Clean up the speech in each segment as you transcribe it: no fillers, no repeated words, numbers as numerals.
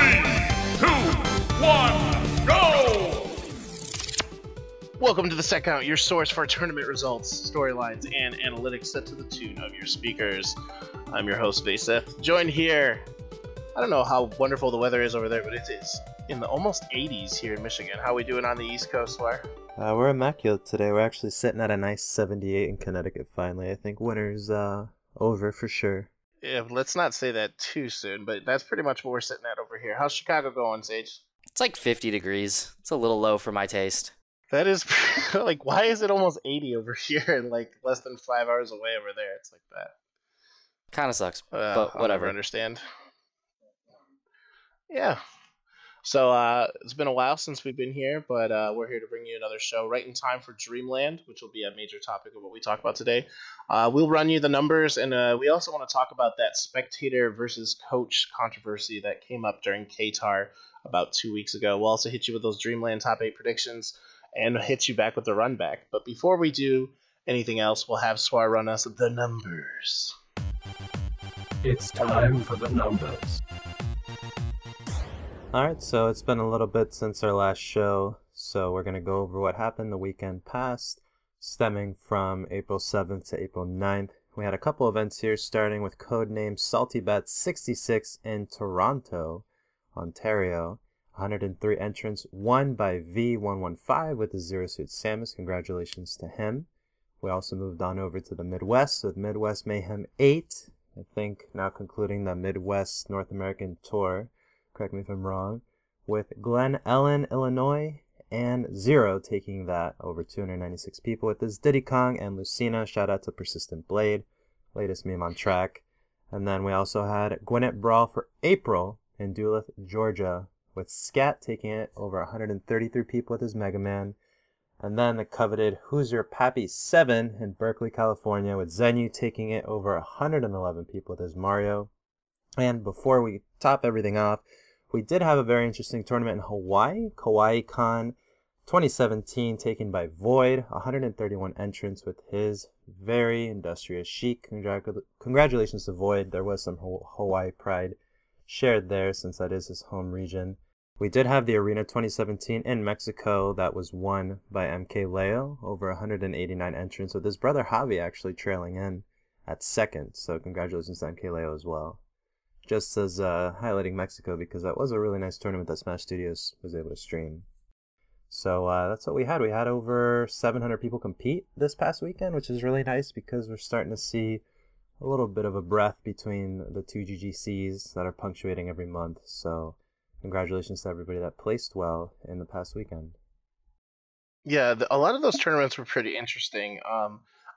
1, go! Welcome to the Set Count, your source for tournament results, storylines, and analytics set to the tune of your speakers. I'm your host, Vaseth, joined here. I don't know how wonderful the weather is over there, but it is in the almost 80s here in Michigan. How are we doing on the East Coast, Suar? We're immaculate today. We're actually sitting at a nice 78 in Connecticut finally. I think winter's over for sure. Yeah, let's not say that too soon, but that's pretty much what we're sitting at over here. How's Chicago going, Sage? It's like 50 degrees. It's a little low for my taste. That is, like, why is it almost 80 over here and, like, less than 5 hours away over there? It's like that. Kind of sucks, but I'll whatever. never understand. Yeah. So it's been a while since we've been here, but we're here to bring you another show right in time for Dreamland, which will be a major topic of what we talk about today. We'll run you the numbers, and we also want to talk about that spectator versus coach controversy that came up during Qatar about 2 weeks ago. We'll also hit you with those Dreamland top 8 predictions and hit you back with the run back. But before we do anything else, we'll have Suar run us the numbers. It's time for the numbers. Alright, so it's been a little bit since our last show, so we're going to go over what happened the weekend past, stemming from April 7th to April 9th. We had a couple events here, starting with codename Salty Bet 66 in Toronto, Ontario. 103 entrants, won by V115 with the Zero Suit Samus. Congratulations to him. We also moved on over to the Midwest with Midwest Mayhem 8, I think now concluding the Midwest North American Tour. Correct me if I'm wrong, with Glen Ellen, Illinois, and Zero taking that over 296 people with his Diddy Kong and Lucina. Shout out to Persistent Blade, latest meme on track. And then we also had Gwinnett Brawl for April in Duluth, Georgia, with Scat taking it over 133 people with his Mega Man. And then the coveted Who's Your Pappy 7 in Berkeley, California, with Zenyu taking it over 111 people with his Mario. And before we top everything off, we did have a very interesting tournament in Hawaii, KawaiiCon 2017, taken by Void, 131 entrants with his very industrious Sheik. Congratulations to Void. There was some Hawaii pride shared there since that is his home region. We did have the Arena 2017 in Mexico that was won by MK Leo, over 189 entrants, with his brother Javi actually trailing in at second. So congratulations to MK Leo as well. Just as highlighting Mexico, because that was a really nice tournament that Smash Studios was able to stream. So that's what we had. We had over 700 people compete this past weekend, which is really nice because we're starting to see a little bit of a breath between the two GGCs that are punctuating every month. So congratulations to everybody that placed well in the past weekend. Yeah, a lot of those tournaments were pretty interesting. I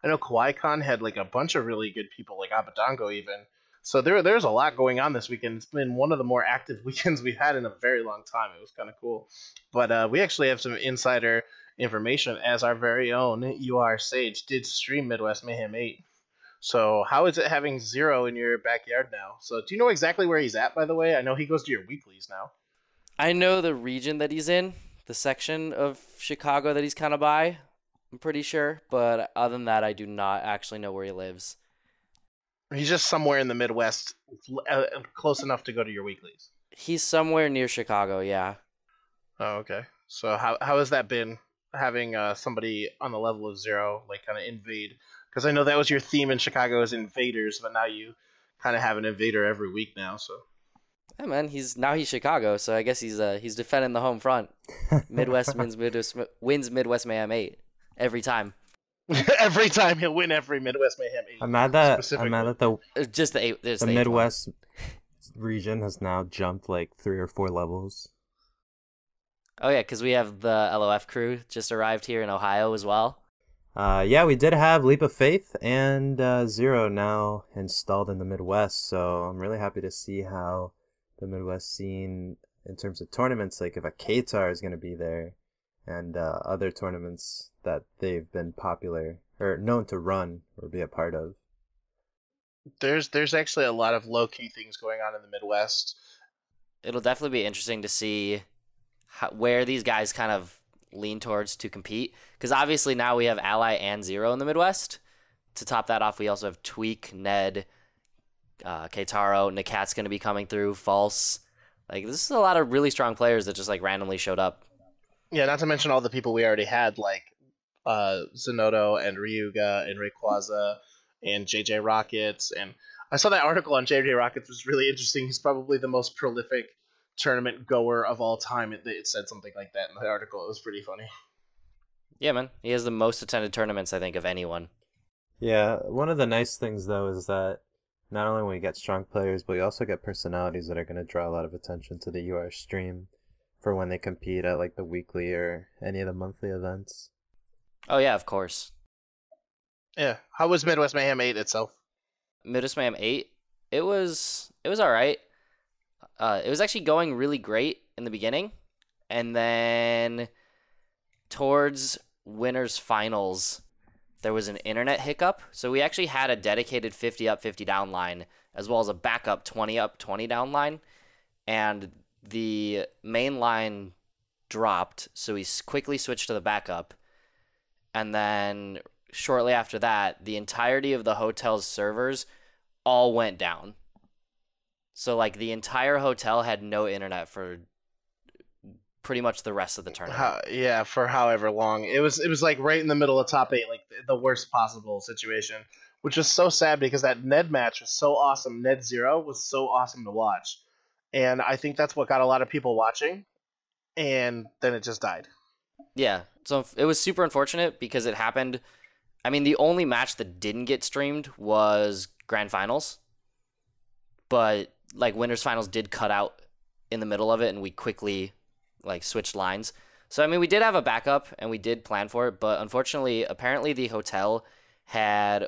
know KawaiiCon had like a bunch of really good people, like Abadango even. So there's a lot going on this weekend. It's been one of the more active weekends we've had in a very long time. It was kind of cool. But we actually have some insider information, as our very own UR Sage did stream Midwest Mayhem 8. So how is it having Zero in your backyard now? So do you know exactly where he's at, by the way? I know he goes to your weeklies now. I know the region that he's in, the section of Chicago that he's kind of by, I'm pretty sure. But other than that, I do not actually know where he lives. He's just somewhere in the Midwest, close enough to go to your weeklies. He's somewhere near Chicago, yeah. Oh, okay. So how has that been, having somebody on the level of Zero, like, kind of invade? Because I know that was your theme in Chicago, is invaders, but now you kind of have an invader every week now. So Yeah, man, he's Chicago, so I guess he's defending the home front. Midwest wins Midwest Mayhem 8 every time. Every time he'll win every Midwest Mayhem 8. I'm mad that Just the 8. the Midwest region has now jumped like 3 or 4 levels. Oh yeah, because we have the LOF crew just arrived here in Ohio as well. Yeah, we did have Leap of Faith and Zero now installed in the Midwest, so I'm really happy to see how the Midwest scene, in terms of tournaments, like if a Qatar is going to be there, and other tournaments that they've been popular or known to run or be a part of. There's actually a lot of low-key things going on in the Midwest. It'll definitely be interesting to see where these guys kind of lean towards to compete, because obviously now we have Ally and Zero in the Midwest. To top that off, we also have Tweak, Ned, Keitaro, Nakat's going to be coming through, False, Like, this is a lot of really strong players that just like randomly showed up. Yeah, not to mention all the people we already had, like Zenodo and Ryuga and Rayquaza and JJ Rockets. And I saw that article on JJ Rockets was really interesting. He's probably the most prolific tournament goer of all time. It said something like that in the article. It was pretty funny. Yeah, man. He has the most attended tournaments, I think, of anyone. Yeah, one of the nice things though is that not only will we get strong players, but we also get personalities that are going to draw a lot of attention to the UR stream for when they compete at like the weekly or any of the monthly events. Oh yeah, of course. Yeah. How was Midwest Mayhem 8 itself? Midwest Mayhem 8, it was all right. It was actually going really great in the beginning, and then towards winners finals, there was an internet hiccup. So we actually had a dedicated 50 up, 50 down line, as well as a backup 20 up, 20 down line, and the main line dropped, so we quickly switched to the backup, and then shortly after that, the entirety of the hotel's servers all went down. So like the entire hotel had no internet for pretty much the rest of the tournament. For however long. It was like right in the middle of top 8, like the worst possible situation, which was so sad because that Ned match was so awesome. Ned 0 was so awesome to watch. And I think that's what got a lot of people watching, and then it just died. Yeah, so it was super unfortunate because it happened. I mean, the only match that didn't get streamed was Grand Finals, but like Winners Finals did cut out in the middle of it, and we quickly like switched lines. So I mean, we did have a backup and we did plan for it, but unfortunately, apparently the hotel had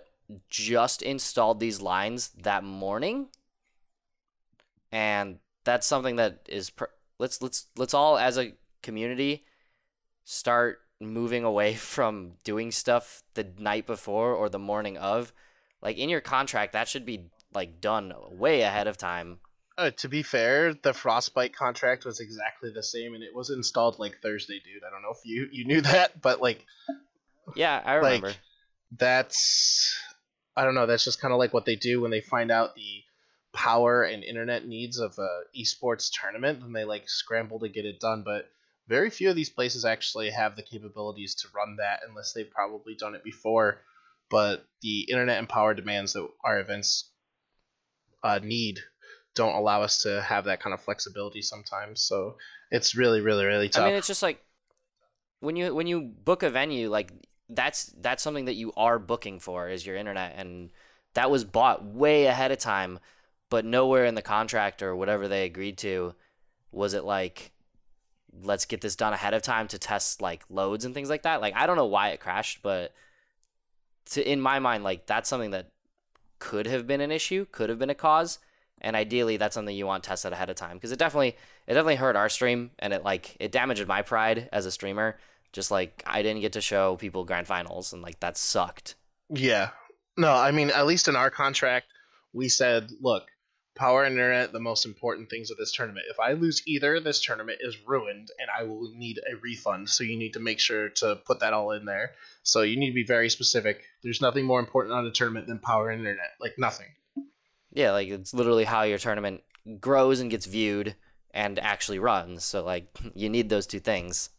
just installed these lines that morning, and that's something that is let's all as a community start moving away from doing stuff the night before or the morning of. Like in your contract, that should be like done way ahead of time. To be fair, the Frostbite contract was exactly the same, and it was installed like Thursday, dude. I don't know if you knew that, but like, yeah, I remember. Like, I don't know. That's just kind of like what they do when they find out the power and internet needs of a esports tournament, and they like scramble to get it done. But very few of these places actually have the capabilities to run that unless they've probably done it before. But the internet and power demands that our events need don't allow us to have that kind of flexibility sometimes. So it's really, really, really tough. I mean, it's just like when you book a venue, like that's something that you are booking for is your internet, and that was bought way ahead of time, but nowhere in the contract or whatever they agreed to was it like, let's get this done ahead of time to test like loads and things like that. Like, I don't know why it crashed, but in my mind, like that's something that could have been an issue, could have been a cause. And ideally, that's something you want tested ahead of time, because it definitely hurt our stream, and it damaged my pride as a streamer. Just like I didn't get to show people grand finals, and like that sucked. Yeah, no, I mean, at least in our contract, we said, look, power and internet, the most important things of this tournament. If I lose either, this tournament is ruined, and I will need a refund. So you need to make sure to put that all in there. So you need to be very specific. There's nothing more important on a tournament than power and internet. Like nothing. Yeah, like it's literally how your tournament grows and gets viewed and actually runs. So like you need those two things.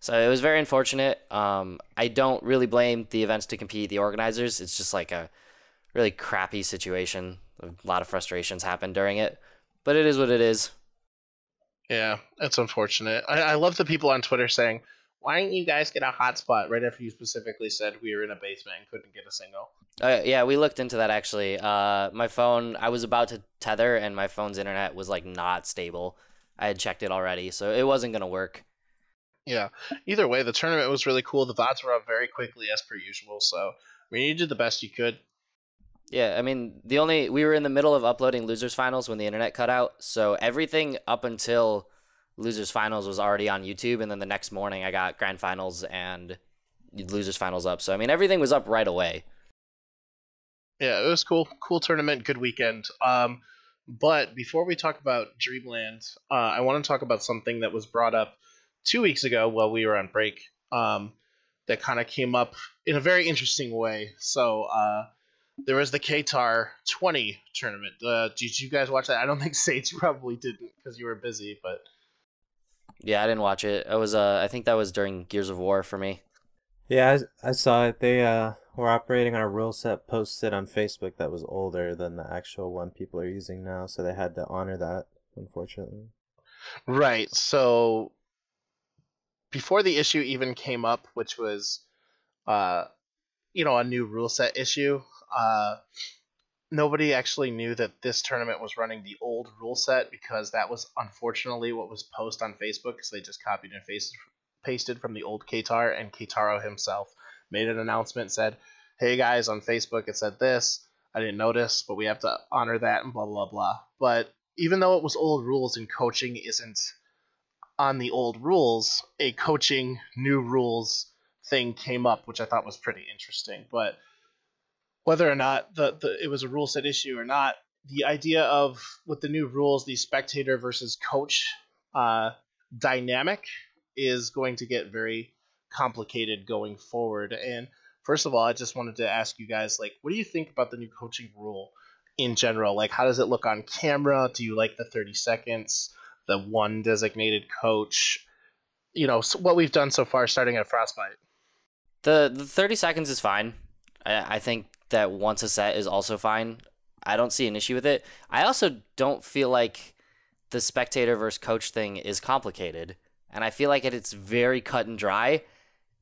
So it was very unfortunate. I don't really blame the events to compete, the organizers. It's just like a really crappy situation. A lot of frustrations happened during it, but it is what it is. Yeah, it's unfortunate. I love the people on Twitter saying, why didn't you guys get a hotspot right after you specifically said we were in a basement and couldn't get a signal? Yeah, we looked into that actually. My phone, I was about to tether and my phone's internet was like not stable. I had checked it already, so it wasn't going to work. Yeah, either way, the tournament was really cool. The VODs were up very quickly as per usual, so I mean, you did the best you could. Yeah, I mean, we were in the middle of uploading Losers Finals when the internet cut out, so everything up until Losers Finals was already on YouTube, and then the next morning I got Grand Finals and Losers Finals up. So I mean, everything was up right away. Yeah, it was cool. Cool tournament, good weekend. But before we talk about Dreamland, I want to talk about something that was brought up 2 weeks ago while we were on break. That kind of came up in a very interesting way. So there was the Qatar 20 tournament. Did you guys watch that? I don't think Sage probably didn't because you were busy, but Yeah, I didn't watch it. It was I think that was during Gears of War for me. Yeah, I saw it. They were operating on a rule set posted on Facebook that was older than the actual one people are using now, so they had to honor that, unfortunately. right. So before the issue even came up, which was a new rule set issue, nobody actually knew that this tournament was running the old rule set because that was unfortunately what was posted on Facebook because they just copied and pasted from the old Qatar, and Kitaro himself made an announcement, said, hey guys, on Facebook it said this, I didn't notice, but we have to honor that and blah blah blah. But even though it was old rules and coaching isn't on the old rules, a coaching new rules thing came up, which I thought was pretty interesting. But whether or not it was a rule set issue or not, the idea of with the new rules, the spectator versus coach dynamic is going to get very complicated going forward. And first of all, I just wanted to ask you guys, like, what do you think about the new coaching rule in general? Like, how does it look on camera? Do you like the 30 seconds, the one designated coach? So what we've done so far starting at Frostbite. The 30 seconds is fine. I think that once a set is also fine. I don't see an issue with it. I also don't feel like the spectator versus coach thing is complicated. And I feel like it's very cut and dry.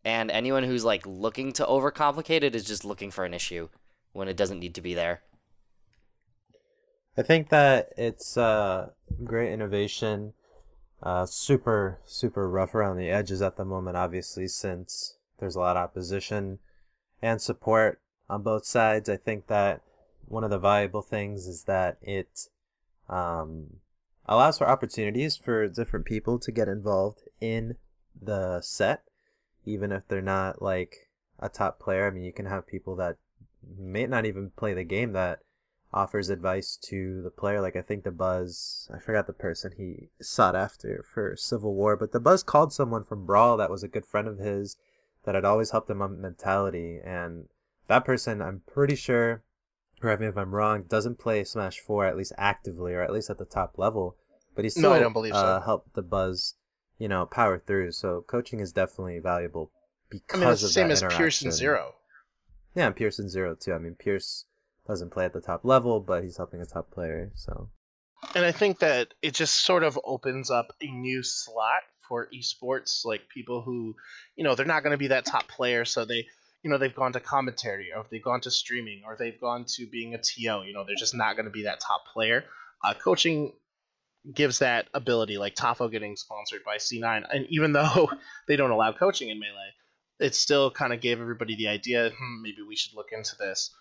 And anyone who's like looking to overcomplicate it is just looking for an issue when it doesn't need to be there. I think that it's great innovation. Super rough around the edges at the moment, obviously, since there's a lot of opposition and support on both sides. I think that one of the valuable things is that it allows for opportunities for different people to get involved in the set, even if they're not like a top player. I mean, you can have people that may not even play the game that offers advice to the player. Like, I think the Buzz, I forgot the person he sought after for Civil War, but the Buzz called someone from Brawl that was a good friend of his that had always helped him on mentality, and that person, I'm pretty sure, correct me if I'm wrong, doesn't play Smash 4 at least actively, or at least at the top level, but he still I don't believe so. Helped the Buzz, power through. So coaching is definitely valuable because it's the of same that as interaction. Pearson Zero. Yeah, and Pearson Zero too. I mean, Pierce doesn't play at the top level, but he's helping a top player. So, and I think that it just sort of opens up a new slot for esports, like people who, they're not going to be that top player, so they've gone to commentary, or they've gone to streaming, or they've gone to being a TO. They're just not going to be that top player. Coaching gives that ability, like Tafo getting sponsored by C9, and even though they don't allow coaching in Melee, it still kind of gave everybody the idea, maybe we should look into this.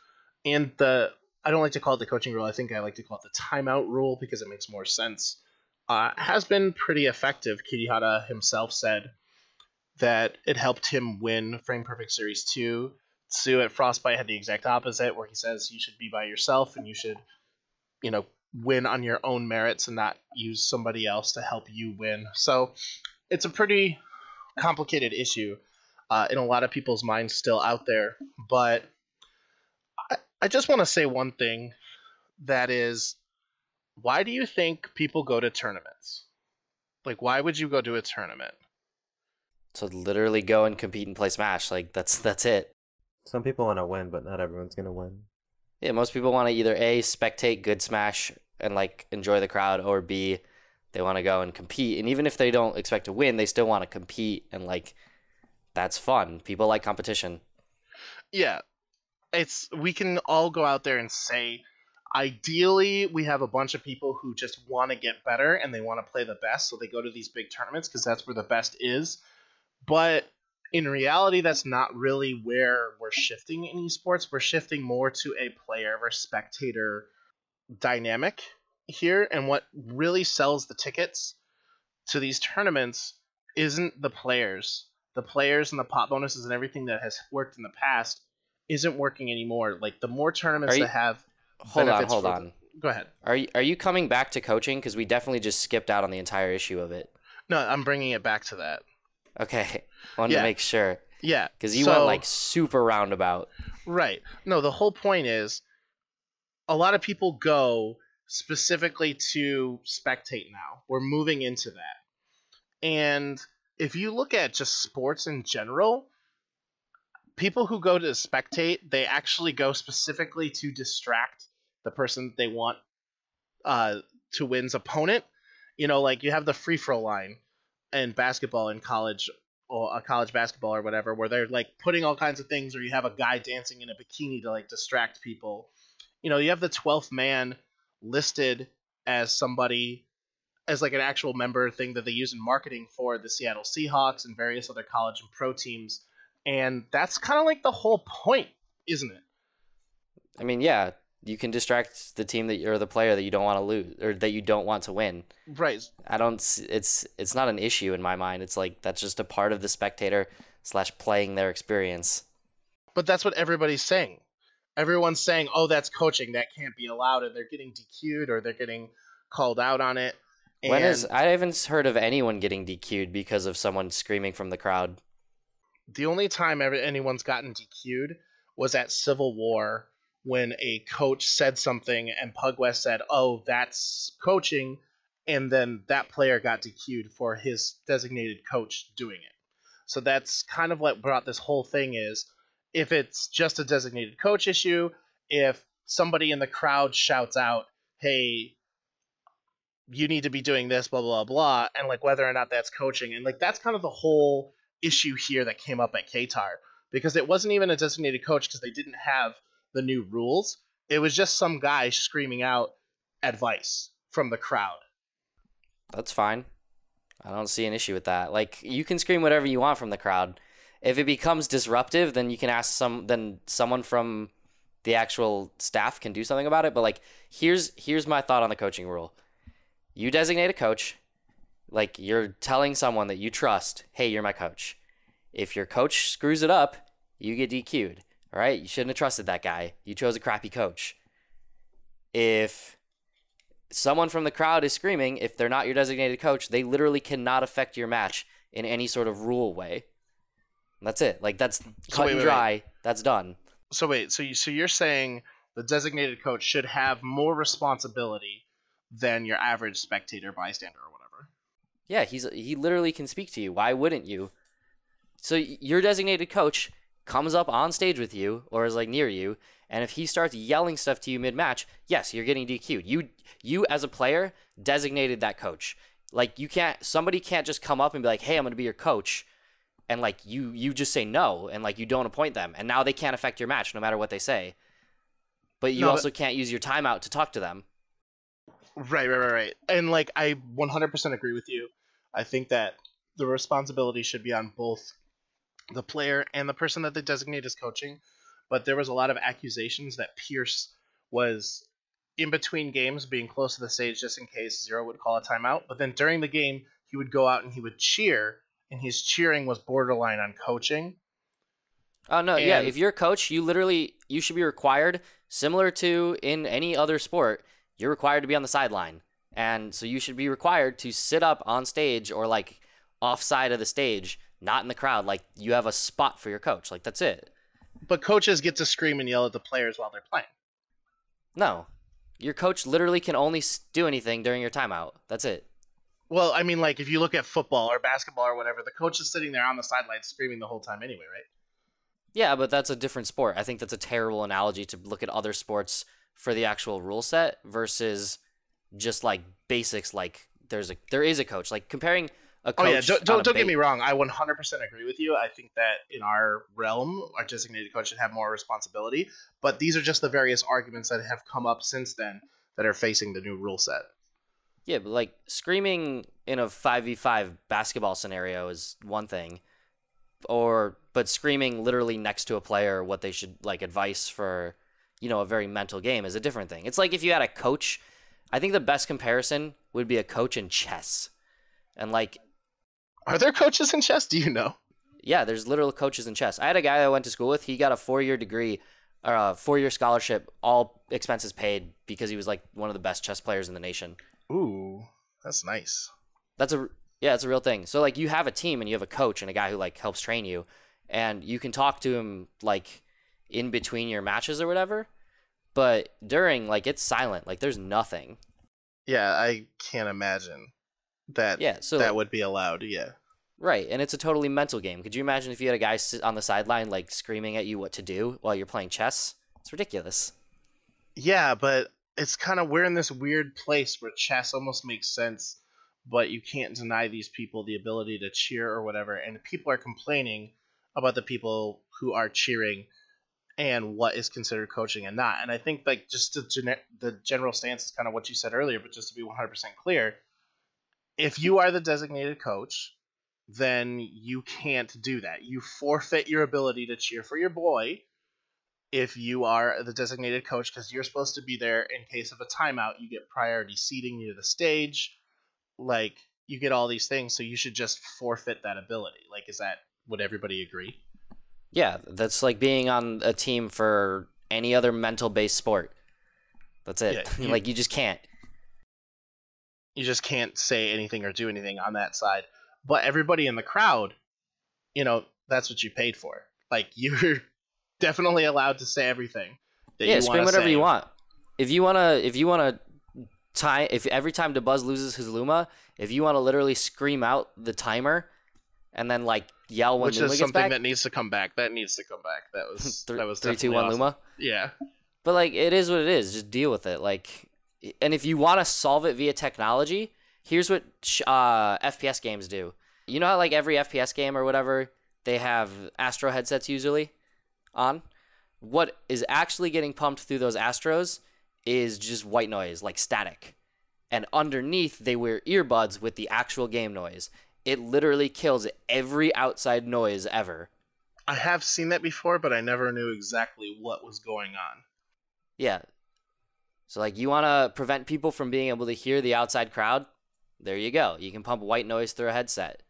And I don't like to call it the coaching rule. I think I like to call it the timeout rule because it makes more sense. Has been pretty effective. Kirihara himself said that it helped him win Frame Perfect Series 2. Sue at Frostbite had the exact opposite, where he says you should be by yourself and you should, win on your own merits and not use somebody else to help you win. So it's a pretty complicated issue in a lot of people's minds still out there. But I just want to say one thing, that is, why do you think people go to tournaments? Like, why would you go to a tournament? To literally go and compete and play Smash. Like, that's it. some people want to win, but not everyone's gonna win. Yeah, most people want to either A, spectate good Smash and like enjoy the crowd, or B, they want to go and compete. And even if they don't expect to win, they still want to compete, and like that's fun. People like competition. Yeah. We can all go out there and say, ideally, we have a bunch of people who just want to get better and they want to play the best, so they go to these big tournaments because that's where the best is. But in reality, that's not really where we're shifting in esports. We're shifting more to a player versus spectator dynamic here, and what really sells the tickets to these tournaments isn't the players. The players and the pot bonuses and everything that has worked in the past isn't working anymore. Like, the more tournaments that have Hold benefits on. Go ahead. Are you coming back to coaching? Because we definitely just skipped out on the entire issue of it. No, I'm bringing it back to that. Okay, wanted to make sure. Yeah. Because you went like super roundabout. Right. No, the whole point is a lot of people go specifically to spectate now. We're moving into that. And if you look at just sports in general, people who go to spectate, they actually go specifically to distract the person that they want to win's opponent. You know, like you have the free throw line in basketball in college, or college basketball or whatever, where they're like putting all kinds of things, or you have a guy dancing in a bikini to like distract people. You know, you have the 12th man listed as somebody, as like an actual member thing that they use in marketing for the Seattle Seahawks and various other college and pro teams. And that's kind of like the whole point, isn't it? I mean, yeah, you can distract the team that or the player that you don't want to lose or that you don't want to win. Right. It's not an issue in my mind. It's like that's just a part of the spectator / playing their experience. But that's what everybody's saying. Everyone's saying, "Oh, that's coaching. That can't be allowed," and they're getting DQ'd or they're getting called out on it. And I haven't heard of anyone getting DQ'd because of someone screaming from the crowd. the only time anyone's gotten DQ'd was at Civil War when a coach said something and Pug West said, "Oh, that's coaching," and then that player got DQ'd for his designated coach doing it. So that's kind of what brought this whole thing is, if it's just a designated coach issue, if somebody in the crowd shouts out, "Hey, you need to be doing this, blah, blah, blah," and like whether or not that's coaching. And like that's kind of the whole issue here that came up at Qatar, because it wasn't even a designated coach because they didn't have the new rules. It was just some guy screaming out advice from the crowd. That's fine. I don't see an issue with that. Like, you can scream whatever you want from the crowd. If it becomes disruptive, then you can ask someone from the actual staff can do something about it. But like, here's my thought on the coaching rule. You designate a coach, like you're telling someone that you trust, "Hey, you're my coach." If your coach screws it up, you get DQ'd. All right? You shouldn't have trusted that guy. You chose a crappy coach. If someone from the crowd is screaming, if they're not your designated coach, they literally cannot affect your match in any sort of rule way. That's it. Like, that's cut and dry. That's done. So wait, so you're saying the designated coach should have more responsibility than your average spectator, bystander, or whatever? Yeah, he literally can speak to you. Why wouldn't you? So your designated coach comes up on stage with you or is like near you, and if he starts yelling stuff to you mid-match, yes, you're getting DQ'd. You as a player designated that coach. Like, somebody can't just come up and be like, "Hey, I'm going to be your coach." And like you just say no, and like you don't appoint them, and now they can't affect your match no matter what they say. But you also can't use your timeout to talk to them. Right. And like, I 100% agree with you. I think that the responsibility should be on both the player and the person that they designate as coaching. But there was a lot of accusations that Pierce was in between games being close to the stage just in case Zero would call a timeout. But then during the game, he would go out and he would cheer, and his cheering was borderline on coaching. Oh, no, yeah. If you're a coach, you should be required, similar to in any other sport, you're required to be on the sideline. And so you should be required to sit up on stage or like offside of the stage, not in the crowd. Like, you have a spot for your coach. Like, that's it. But coaches get to scream and yell at the players while they're playing. No. Your coach literally can only do anything during your timeout. That's it. Well, I mean, like, if you look at football or basketball or whatever, the coach is sitting there on the sideline screaming the whole time anyway, right? Yeah, but that's a different sport. I think that's a terrible analogy to look at other sports for the actual rule set versus just like basics. Like, there is a coach. Like, comparing a coach. Oh yeah, don't get me wrong. I 100% agree with you. I think that in our realm, our designated coach should have more responsibility. But these are just the various arguments that have come up since then that are facing the new rule set. Yeah, but like screaming in a 5v5 basketball scenario is one thing, but screaming literally next to a player what they should like advice for, a very mental game is a different thing. It's like if you had a coach. I think the best comparison would be a coach in chess, and like, are there coaches in chess? Do you know? Yeah, there's literal coaches in chess. I had a guy I went to school with. He got a 4-year degree, or a 4-year scholarship, all expenses paid, because he was like one of the best chess players in the nation. Ooh, that's nice. It's a real thing. So like, you have a team and you have a coach and a guy who like helps train you, and you can talk to him like in between your matches or whatever. But during, like, it's silent. Like, there's nothing. Yeah, I can't imagine that So that would be allowed. Yeah. Right, and it's a totally mental game. Could you imagine if you had a guy sit on the sideline, like, screaming at you what to do while you're playing chess? It's ridiculous. Yeah, but it's kind of, we're in this weird place where chess almost makes sense, but you can't deny these people the ability to cheer or whatever, and people are complaining about the people who are cheering and what is considered coaching and not. And I think, like, just the general stance is kind of what you said earlier, but just to be 100% clear, if you are the designated coach, then you can't do that. You forfeit your ability to cheer for your boy if you are the designated coach, because you're supposed to be there in case of a timeout. You get priority seating near the stage. Like, you get all these things, so you should just forfeit that ability. Like, would everybody agree? Yeah, that's like being on a team for any other mental-based sport. That's it. Yeah, Like, you just can't. You just can't say anything or do anything on that side. But everybody in the crowd, that's what you paid for. Like, you're definitely allowed to say everything that you want to say. Scream whatever you want. If every time DeBuzz loses his Luma, if you want to literally scream out the timer and then, like, yell when Luma gets back. Which is something that needs to come back. That needs to come back. That was 3, 2, 1 awesome. Luma. Yeah. But, like, it is what it is. Just deal with it. Like, and if you want to solve it via technology, here's what FPS games do. You know how, like, every FPS game or whatever, they have Astro headsets usually on? What is actually getting pumped through those Astros is just white noise, like static. And underneath, they wear earbuds with the actual game noise. It literally kills every outside noise ever. I have seen that before, but I never knew exactly what was going on. Yeah. So, like, you want to prevent people from being able to hear the outside crowd? There you go. You can pump white noise through a headset.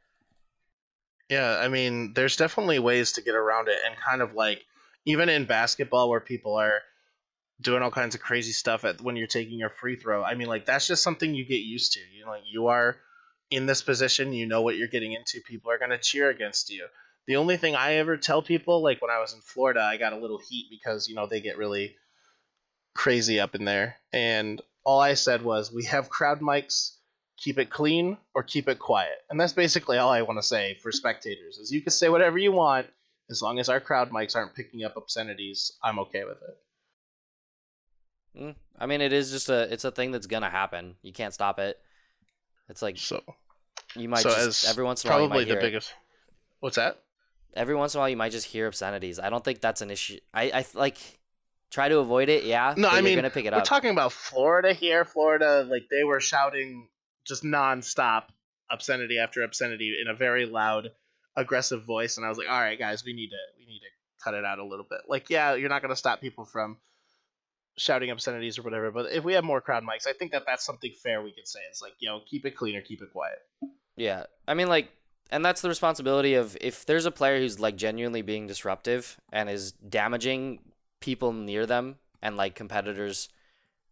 Yeah, I mean, there's definitely ways to get around it, and kind of like, even in basketball where people are doing all kinds of crazy stuff when you're taking your free throw, I mean, like, that's just something you get used to. Like, you are in this position, you know what you're getting into, people are going to cheer against you. The only thing I ever tell people, like when I was in Florida, I got a little heat because, they get really crazy up in there, and all I said was, we have crowd mics, keep it clean or keep it quiet. And that's basically all I want to say for spectators, is you can say whatever you want, as long as our crowd mics aren't picking up obscenities, I'm okay with it. I mean, it is just it's a thing that's gonna happen. You can't stop it. It's like, so you might every once in a while probably you might the biggest. What's that? Every once in a while you might just hear obscenities. I don't think that's an issue. I like, try to avoid it. Yeah. No, I mean, you're gonna pick it up. We're talking about Florida here. Florida, like, they were shouting just nonstop obscenity after obscenity in a very loud, aggressive voice, and I was like, all right, guys, we need to cut it out a little bit. Like, yeah, you're not going to stop people from shouting obscenities or whatever, but if we have more crowd mics, I think that's something fair we could say. It's like, keep it clean or keep it quiet. Yeah, I mean, like, and that's the responsibility of, if there's a player who's, like, genuinely being disruptive and is damaging people near them and, like, competitors,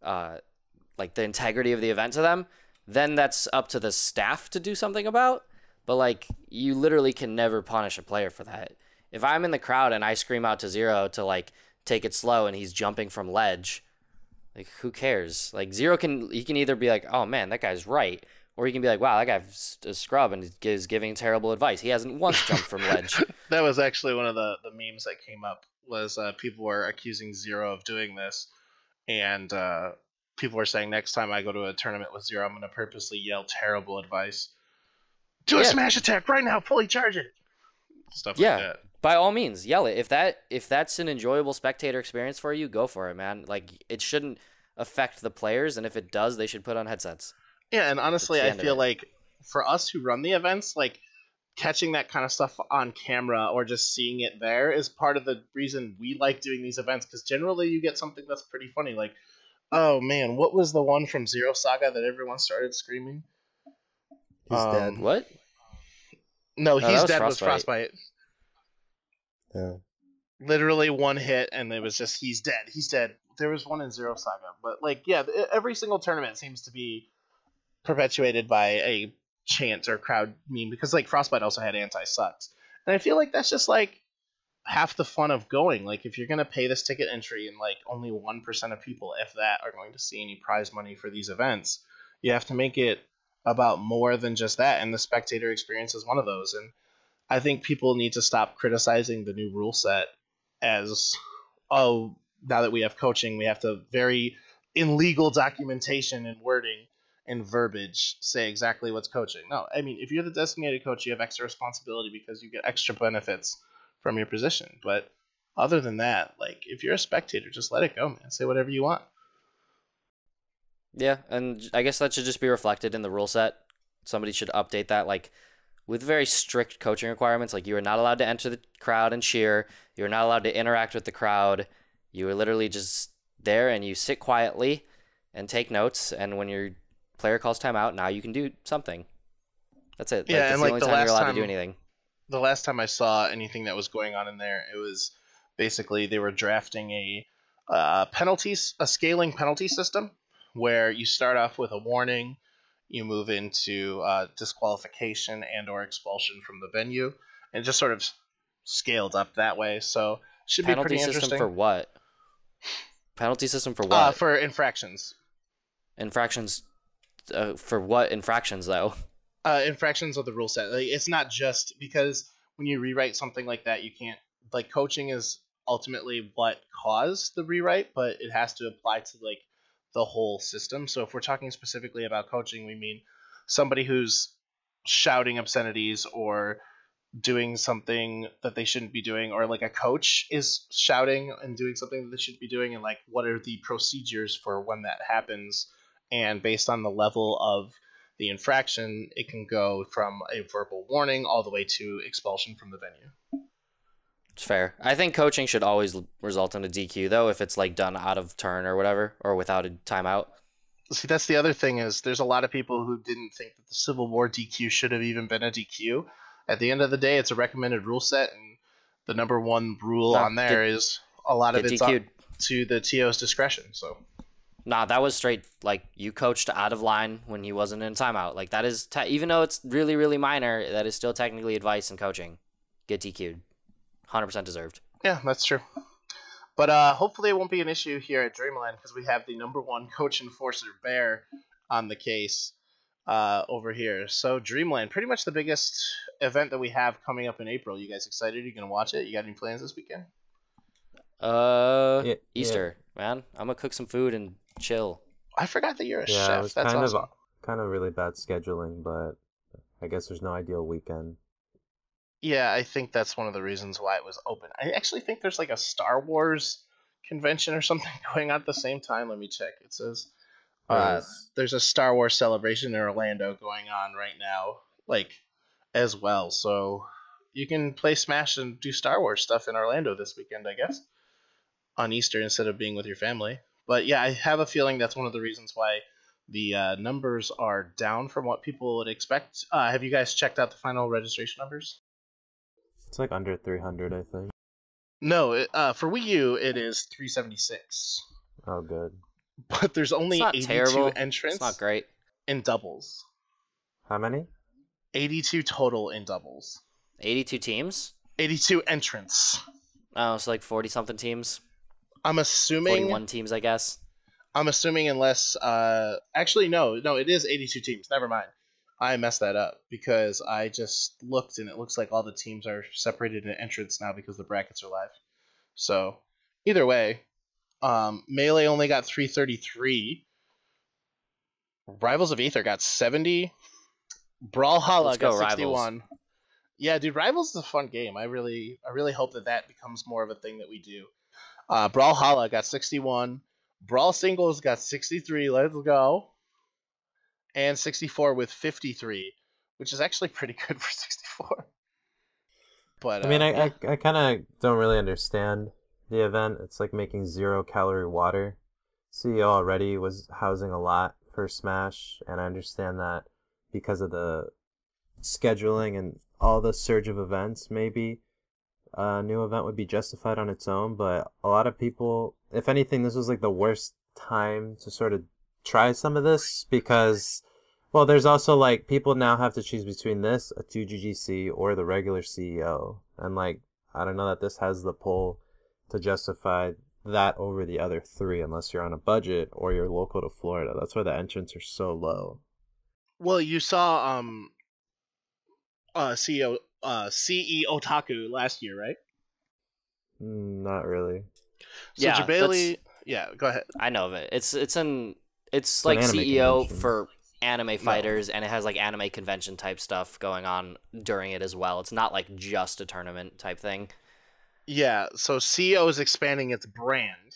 like, the integrity of the event to them, then that's up to the staff to do something about. But, like, you literally can never punish a player for that. If I'm in the crowd and I scream out to Zero to, like, take it slow and he's jumping from ledge, like, who cares? Like, Zero can either be like, oh man, that guy's right, or he can be like, wow, that guy's a scrub and is giving terrible advice. He hasn't once jumped from ledge. That was actually one of the memes that came up, was people were accusing Zero of doing this, and people were saying, next time I go to a tournament with Zero, I'm going to purposely yell terrible advice. Do a smash attack right now, fully charge it. Stuff like that. By all means, yell it. If that's an enjoyable spectator experience for you, go for it, man. Like, it shouldn't affect the players, and if it does, they should put on headsets. Yeah, and honestly, I feel like for us who run the events, like, catching that kind of stuff on camera or just seeing it there is part of the reason we like doing these events, because generally you get something that's pretty funny. Like, oh man, what was the one from Zero Saga that everyone started screaming? He's dead. What? No, he's dead was Frostbite. Yeah. Literally one hit, and it was just, he's dead. He's dead. There was one in Zero Saga. But, like, yeah, every single tournament seems to be perpetuated by a chant or crowd meme, because, like, Frostbite also had anti-sucks. And I feel like that's just, like, half the fun of going. Like, if you're going to pay this ticket entry and, like, only 1% of people, if that, are going to see any prize money for these events, you have to make it about more than just that. And the spectator experience is one of those. And I think people need to stop criticizing the new rule set as, oh, now that we have coaching, we have to very, in legal documentation and wording and verbiage, say exactly what's coaching. No, I mean, if you're the designated coach, you have extra responsibility because you get extra benefits from your position. But other than that, like, if you're a spectator, just let it go, man. Say whatever you want. Yeah, and I guess that should just be reflected in the rule set. Somebody should update that, like, with very strict coaching requirements. Like, you are not allowed to enter the crowd and cheer. You are not allowed to interact with the crowd. You are literally just there, and you sit quietly and take notes. And when your player calls timeout, now you can do something. That's it. Yeah, that's and the like only the time you're last allowed time, to do anything. the last time I saw anything that was going on in there, it was basically they were drafting a scaling penalty system where you start off with a warning, you move into disqualification and or expulsion from the venue, and just sort of scaled up that way. So should be Penalty pretty system interesting. for what? Penalty system for what? For infractions. Infractions. For what infractions, though? Infractions of the rule set. Like, it's not just because when you rewrite something like that, you can't, like, coaching is ultimately what caused the rewrite, but it has to apply to, like, the whole system. So if we're talking specifically about coaching, we mean somebody who's shouting obscenities or doing something that they shouldn't be doing, or like a coach is shouting and doing something that they shouldn't be doing, and like what are the procedures for when that happens. And based on the level of the infraction, it can go from a verbal warning all the way to expulsion from the venue. It's fair. I think coaching should always result in a DQ, though, if it's like done out of turn or whatever, or without a timeout. See, that's the other thing, is there's a lot of people who didn't think that the Civil War DQ should have even been a DQ. At the end of the day, it's a recommended rule set, and the number one rule on there is a lot of it's up to the TO's discretion. So, nah, that was straight, like, you coached out of line when he wasn't in timeout. Like, that is, even though it's really, really minor, that is still technically advice in coaching. Get DQ'd. 100% deserved. Yeah, that's true. But hopefully it won't be an issue here at Dreamland, because we have the number one coach enforcer, Bear, on the case over here. So Dreamland, pretty much the biggest event that we have coming up in April. You guys excited? You gonna watch it? You got any plans this weekend? Easter, man. I'm gonna cook some food and chill. I forgot that you're a chef. Yeah, it was That's awesome. kind of really bad scheduling, but I guess there's no ideal weekend. Yeah, I think that's one of the reasons why it was open. I actually think there's like a Star Wars convention or something going on at the same time. Let me check. It says there's a Star Wars celebration in Orlando going on right now, like, as well. So you can play Smash and do Star Wars stuff in Orlando this weekend, I guess, on Easter instead of being with your family. But yeah, I have a feeling that's one of the reasons why the numbers are down from what people would expect. Have you guys checked out the final registration numbers? It's like under 300, I think. No, for Wii U, it is 376. Oh, good. But there's only 82 terrible. entrants. It's not great. In doubles. How many? 82 total in doubles. 82 teams? 82 entrants. Oh, it's like 40-something teams. I'm assuming... 41 teams, I guess. I'm assuming unless... actually, no, it is 82 teams. Never mind. I messed that up because I just looked and it looks like all the teams are separated in entrants now because the brackets are live. So, either way, Melee only got 333. Rivals of Aether got 70. Brawlhalla got 61. Rivals. Yeah, dude, Rivals is a fun game. I really hope that becomes more of a thing that we do. Brawlhalla got 61. Brawl Singles got 63. Let's go. And 64 with 53, which is actually pretty good for 64. But I mean, I kind of don't really understand the event. It's like making 0-calorie water. CEO already was housing a lot for Smash, and I understand that because of the scheduling and all the surge of events, maybe a new event would be justified on its own. But a lot of people, if anything, this was like the worst time to sort of try some of this because, well, there's also like people now have to choose between this, a 2GGC, or the regular CEO, and like I don't know that this has the pull to justify that over the other three unless you're on a budget or you're local to Florida. That's why the entrants are so low. Well, you saw CEO Otaku last year, right? Not really. So Yeah, Jabali, yeah, go ahead. I know of it. It's an like anime CEO convention. for anime fighters, and it has like anime convention type stuff going on during it as well. It's not like just a tournament type thing. Yeah, so CEO is expanding its brand,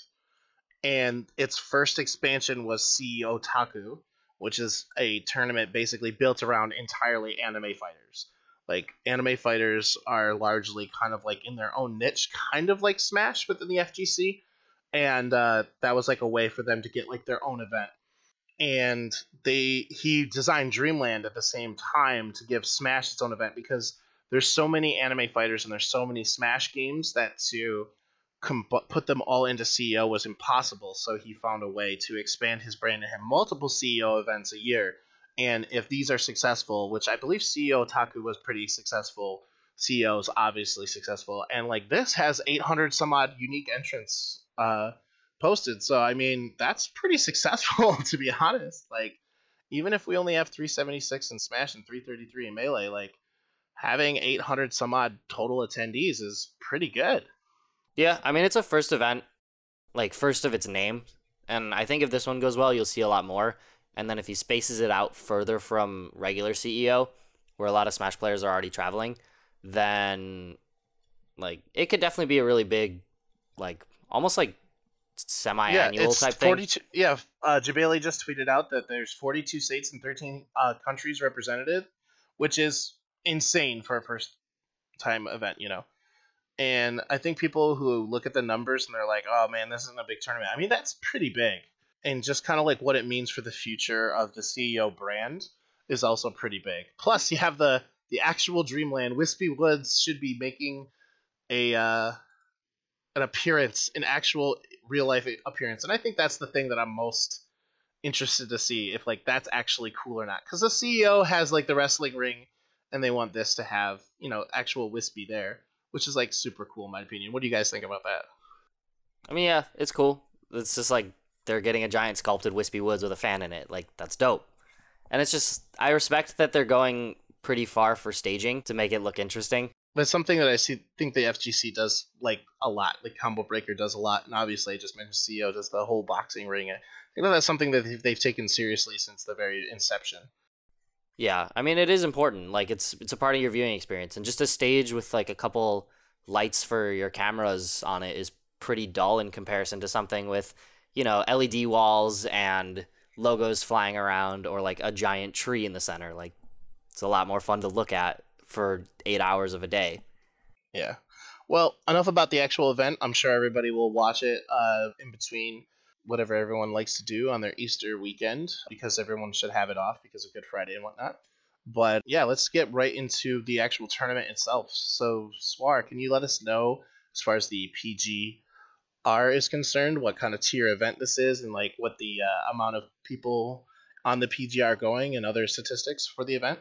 and its first expansion was CEO Otaku, which is a tournament basically built around entirely anime fighters. Like anime fighters are largely kind of like in their own niche, kind of like Smash within the FGC, and that was like a way for them to get like their own event. And he designed Dreamland at the same time to give Smash its own event because there's so many anime fighters and there's so many Smash games that to put them all into CEO was impossible. So he found a way to expand his brand and have multiple CEO events a year. And if these are successful, which I believe CEO Taku was pretty successful, CEO is obviously successful, and like this has 800 some odd unique entrants posted. So I mean that's pretty successful to be honest. Like even if we only have 376 in Smash and 333 in Melee, like having 800 some odd total attendees is pretty good. Yeah, I mean it's a first event, like first of its name, and I think if this one goes well, you'll see a lot more. And then if he spaces it out further from regular CEO, where a lot of Smash players are already traveling, then like it could definitely be a really big, like almost like semi-annual type thing. 42. Yeah, Jabali just tweeted out that there's 42 states and 13 countries represented, which is insane for a first time event, you know. And I think people who look at the numbers and they're like, "Oh man, this isn't a big tournament." I mean, that's pretty big, and just kind of like what it means for the future of the CEO brand is also pretty big. Plus, you have the actual Dreamland. Wispy Woods should be making a an appearance, an actual real life appearance, and I think that's the thing that I'm most interested to see if like that's actually cool or not. Because the CEO has like the wrestling ring, and they want this to have actual Wispy there, which is like super cool in my opinion. What do you guys think about that? I mean, yeah, it's cool. It's just like they're getting a giant sculpted Wispy Woods with a fan in it. Like that's dope. And it's just I respect that they're going pretty far for staging to make it look interesting. But something that think the FGC does like a lot, like Combo Breaker does a lot, and obviously I just mentioned CEO does the whole boxing ring. I think that's something that they've taken seriously since the very inception. Yeah, I mean it is important. Like it's a part of your viewing experience, and just a stage with like a couple lights for your cameras on it is pretty dull in comparison to something with, LED walls and logos flying around or like a giant tree in the center. Like it's a lot more fun to look at for 8 hours of a day. Yeah. Well, enough about the actual event. I'm sure everybody will watch it in between whatever everyone likes to do on their Easter weekend because everyone should have it off because of Good Friday and whatnot. But yeah, let's get right into the actual tournament itself. So, Suar, can you let us know, as far as the PGR is concerned, what kind of tier event this is and like what the amount of people on the PGR going and other statistics for the event?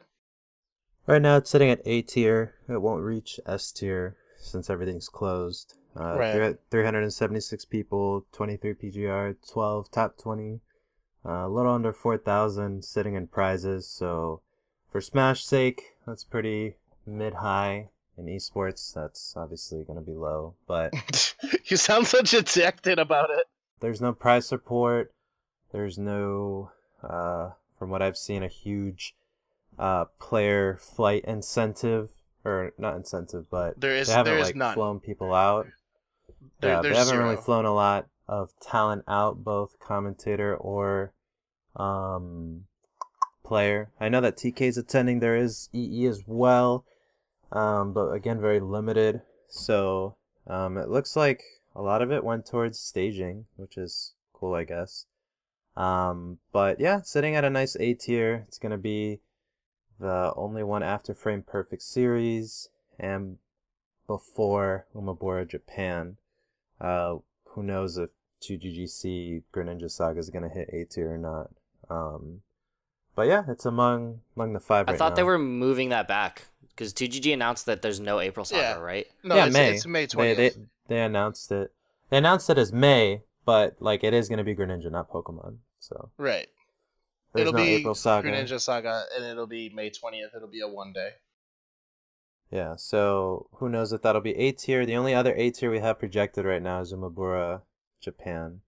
Right now it's sitting at A tier. It won't reach S tier since everything's closed. Right. 376 people, 23 PGR, 12 top 20, a little under 4,000 sitting in prizes. So for Smash sake, that's pretty mid-high. In esports, that's obviously going to be low. But You sound so dejected about it. there's no prize support. There's no, from what I've seen, a huge player flight incentive, or not incentive, but They they haven't is like none. flown people out. Yeah, they There's haven't zero. really flown a lot of talent out, both commentator or player. I know that TK's attending. There is EE as well, but again, very limited. So it looks like a lot of it went towards staging, which is cool, I guess. But yeah, sitting at a nice A tier. It's gonna be the only one after Frame Perfect series and before Umebura Japan. Who knows if 2GGC Greninja Saga is gonna hit A tier or not. But yeah, it's among the five I right thought now. they were moving that back because 2GG announced that there's no April Saga, Yeah. right? No, yeah, it's May 20th. They announced it. They announced it as May, but like it is going to be Greninja, not Pokemon. So Right. there's It'll no be April Saga. Greninja Saga, and it'll be May 20th. It'll be a 1 day. Yeah, so who knows if that'll be A tier. The only other A tier we have projected right now is Umabura, Japan.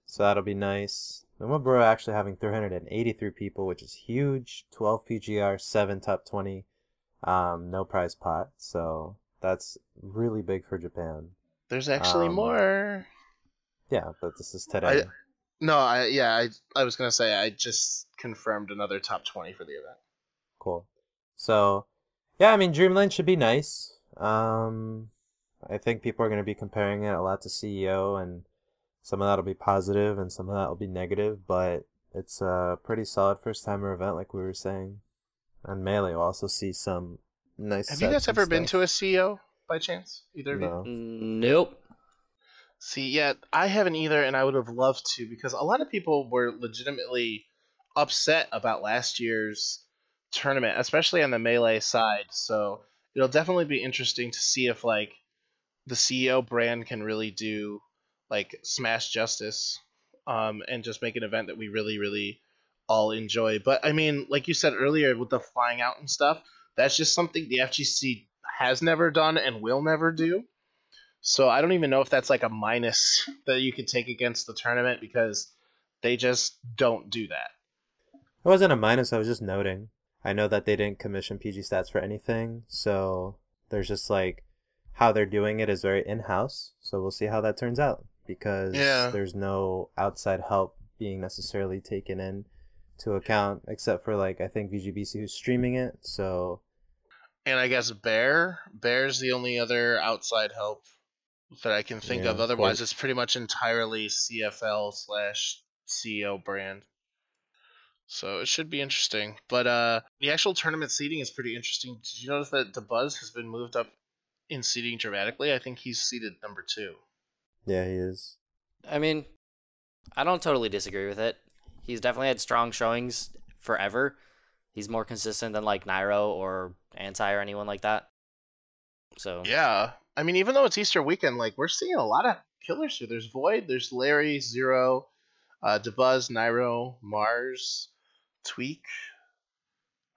So that'll be nice. Umabura actually having 383 people, which is huge. 12 PGR, 7 top 20, no prize pot. So that's really big for Japan. There's actually more. Yeah, but this is today. I was gonna say I just confirmed another top 20 for the event. Cool. So, yeah, I mean, Dreamland should be nice. I think people are going to be comparing it a lot to CEO, and some of that will be positive and some of that will be negative, but it's a pretty solid first-timer event, like we were saying. And Melee will also see some nice Have you guys sets and ever been stuff. to a CEO by chance? Either of you? No. Nope. See, yeah, I haven't either, and I would have loved to because a lot of people were legitimately upset about last year's tournament, especially on the Melee side. So it'll definitely be interesting to see if like the CEO brand can really do like smash justice, and just make an event that we really, really all enjoy. But I mean, like you said earlier, with the flying out and stuff, that's just something the FGC has never done and will never do. So I don't even know if that's like a minus that you could take against the tournament because they just don't do that. It wasn't a minus, I was just noting. I know that they didn't commission PG Stats for anything, so there's just like how they're doing it is very in-house, so we'll see how that turns out because there's no outside help being necessarily taken in to account except for like I think VGBC who's streaming it, so and I guess Bear's the only other outside help that I can think of. Otherwise, it's pretty much entirely CFL/CEO brand. So it should be interesting. But the actual tournament seating is pretty interesting. Did you notice that DeBuzz has been moved up in seating dramatically? I think he's seated number 2. Yeah, he is. I mean, I don't totally disagree with it. He's definitely had strong showings forever. He's more consistent than like Nairo or Anti or anyone like that. So yeah, I mean, even though it's Easter weekend, like we're seeing a lot of killers here. There's Void, there's Larry, Zero, DeBuzz, Nairo, Mars, Tweak.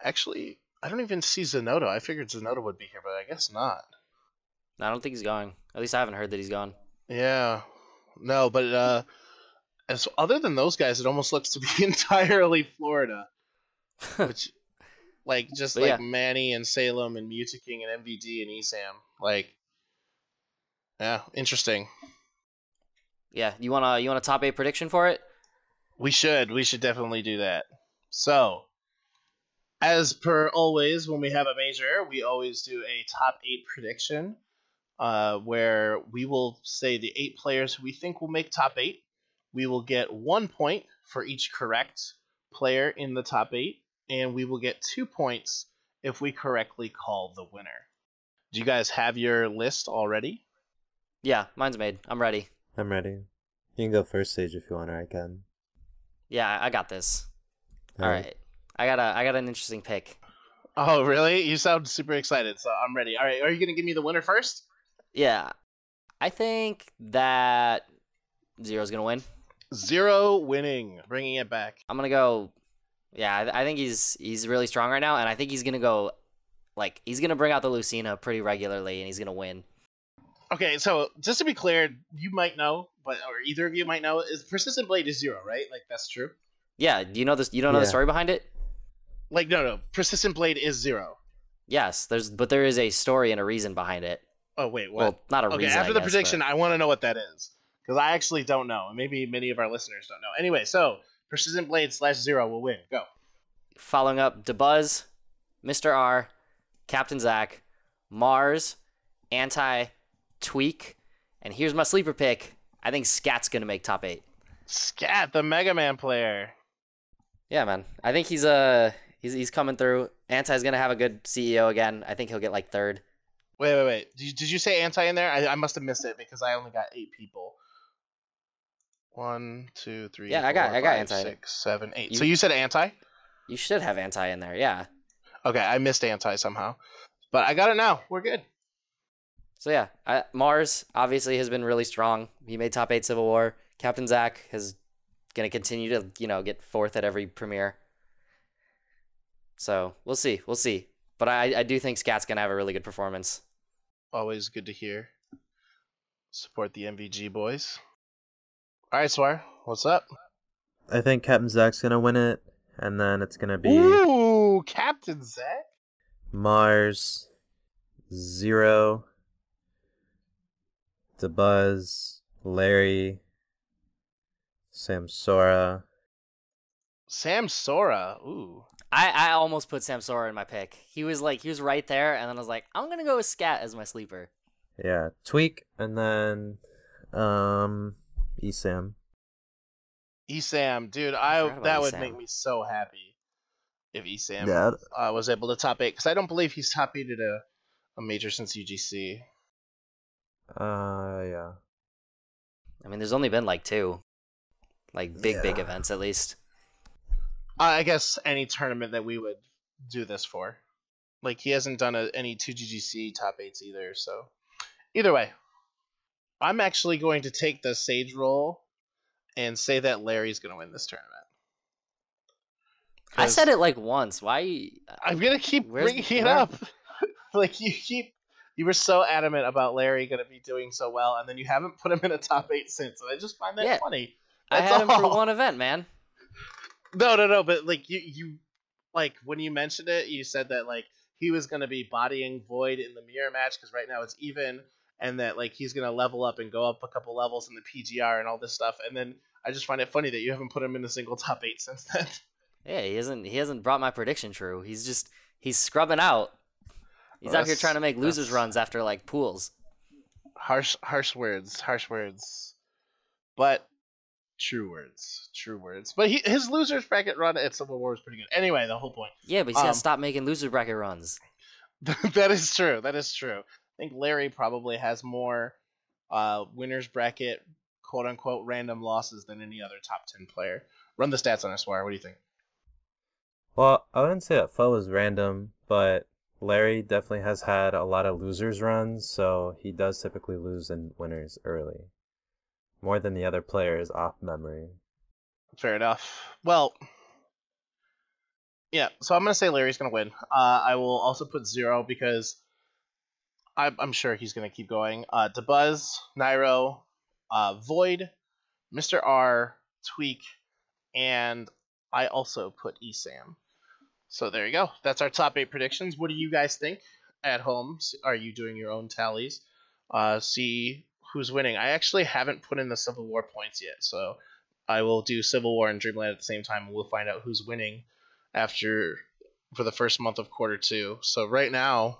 Actually, I don't even see Zenodo. I figured Zenodo would be here, but I guess not. I don't think he's going. At least I haven't heard that he's gone. Yeah, no, but as other than those guys, it almost looks to be entirely Florida, which, like, just But like yeah. Manny and Salem and Mutaking and MVD and ESAM, like, yeah, interesting. Yeah, you want a top 8 prediction for it? We should definitely do that. So, as per always, when we have a major, we always do a top 8 prediction, where we will say the 8 players who we think will make top 8. We will get 1 point for each correct player in the top 8, and we will get 2 points if we correctly call the winner. Do you guys have your list already? Yeah, mine's made. I'm ready. I'm ready. You can go first, Sage, if you want, or I can. Yeah, I got this. All right. I got an interesting pick. Oh, really? You sound super excited, so I'm ready. All right, are you going to give me the winner first? Yeah. I think that Zero's going to win. Zero winning, bringing it back. I'm going to go. Yeah, I think he's really strong right now, and I think he's going to go, like, he's going to bring out the Lucina pretty regularly, and he's going to win. Okay, so just to be clear, you might know, or either of you might know, is Persistent Blade is Zero, right? Like, that's true? Yeah, do you know this? You don't know the story behind it? Like, no, Persistent Blade is Zero. Yes, but there is a story and a reason behind it. Oh, wait, what? Well, not a reason, after the I guess, prediction, but... I want to know what that is, because I actually don't know, and maybe many of our listeners don't know. Anyway, so, Persistent Blade /Zero will win. Go. Following up, DeBuzz, Mr. R, Captain Zach, Mars, Anti, Tweak, and here's my sleeper pick. I think Scat's going to make top 8. Scat, the Mega Man player. Yeah, man. I think he's coming through. Anti's going to have a good CEO again. I think he'll get like 3rd. Wait. Did you say Anti in there? I must have missed it because I only got 8 people. 1, 2, 3. Yeah, 4, I got 5, Anti. 6, 7, 8. So you said Anti? You should have Anti in there, yeah. Okay, I missed anti somehow. But I got it now. We're good. So yeah, Mars obviously has been really strong. He made top 8 Civil War. Captain Zach is going to continue to, get fourth at every premiere. So we'll see. We'll see. But I do think Scat's going to have a really good performance. Always good to hear. Support the MVG boys. All right, Suar, what's up? I think Captain Zach's going to win it, and then it's going to be Ooh, Captain Zach? Mars, Zero, DeBuzz, Larry, Samsora. Samsora. Ooh. I almost put Samsora in my pick. He was right there, and then I was like, I'm going to go with Scat as my sleeper. Yeah, Tweak, and then Esam. Esam, dude, that would make me so happy if Esam was able to top 8, because I don't believe he's top 8 at a major since UGC. Yeah. I mean, there's only been like 2. Like big events at least. I guess any tournament that we would do this for. Like, he hasn't done any 2GGC top 8s either, so. Either way, I'm actually going to take the Sage roll and say that Larry's going to win this tournament. I said it like once. Why? I'm going to keep bringing it up. Like, you were so adamant about Larry going to be doing so well, and then you haven't put him in a top 8 since, and I just find that funny. I had him for one event, man. No, but like you like when you mentioned it, you said that like he was gonna be bodying Void in the mirror match because right now it's even, and that like he's gonna level up and go up a couple levels in the PGR and all this stuff. And then I just find it funny that you haven't put him in a single top 8 since then. Yeah, he hasn't brought my prediction true. He's scrubbing out. He's out here trying to make losers runs after like pools. Harsh words. But true words. But his losers bracket run at Civil War was pretty good. Anyway, the whole point. Yeah, but he's got to stop making loser bracket runs. That is true. I think Larry probably has more winners bracket, quote unquote, random losses than any other top 10 player. Run the stats on us, Suar. What do you think? Well, I wouldn't say that Foe was random, but Larry definitely has had a lot of losers runs, so he does typically lose in winners early. More than the other players off memory. Fair enough. Well, yeah, so I'm going to say Larry's going to win. I will also put 0 because I'm sure he's going to keep going. DeBuzz, Nairo, Void, Mr. R, Tweak, and I also put Esam. So there you go. That's our top 8 predictions. What do you guys think at home? Are you doing your own tallies? See who's winning. I actually haven't put in the Civil War points yet, so I will do Civil War and Dreamland at the same time, and we'll find out who's winning for the first month of quarter 2. So right now,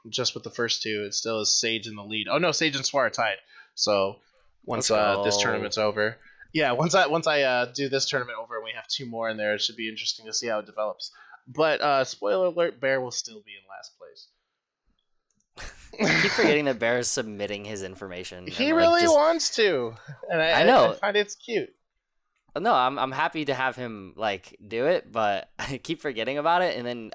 just with the first 2, it still is Sage in the lead. Oh no, Sage and Suar are tied. So once this tournament's over, once I do this tournament over and we have 2 more in there, it should be interesting to see how it develops. But spoiler alert, Bear will still be in last place. I keep forgetting that Bear is submitting his information. He really wants to, and I know. I find it's cute. No, I'm happy to have him like do it, but I keep forgetting about it, and then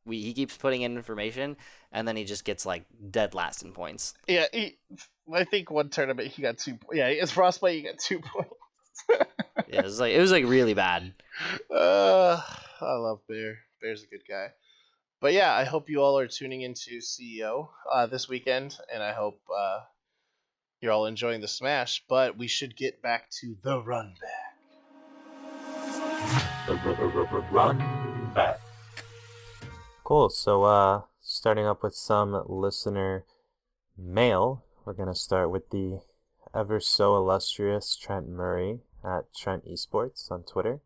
he keeps putting in information, and then he just gets like dead last in points. Yeah, I think one tournament he got 2. Yeah, it's Frostbite. He got 2 points. Yeah, it was really bad. I love Bear. Bear's a good guy. But yeah, I hope you all are tuning into CEO this weekend, and I hope you're all enjoying the Smash. But we should get back to the run back. The run back. Cool. So starting up with some listener mail, we're gonna start with the ever so illustrious Trent Murray at Trent Esports on Twitter.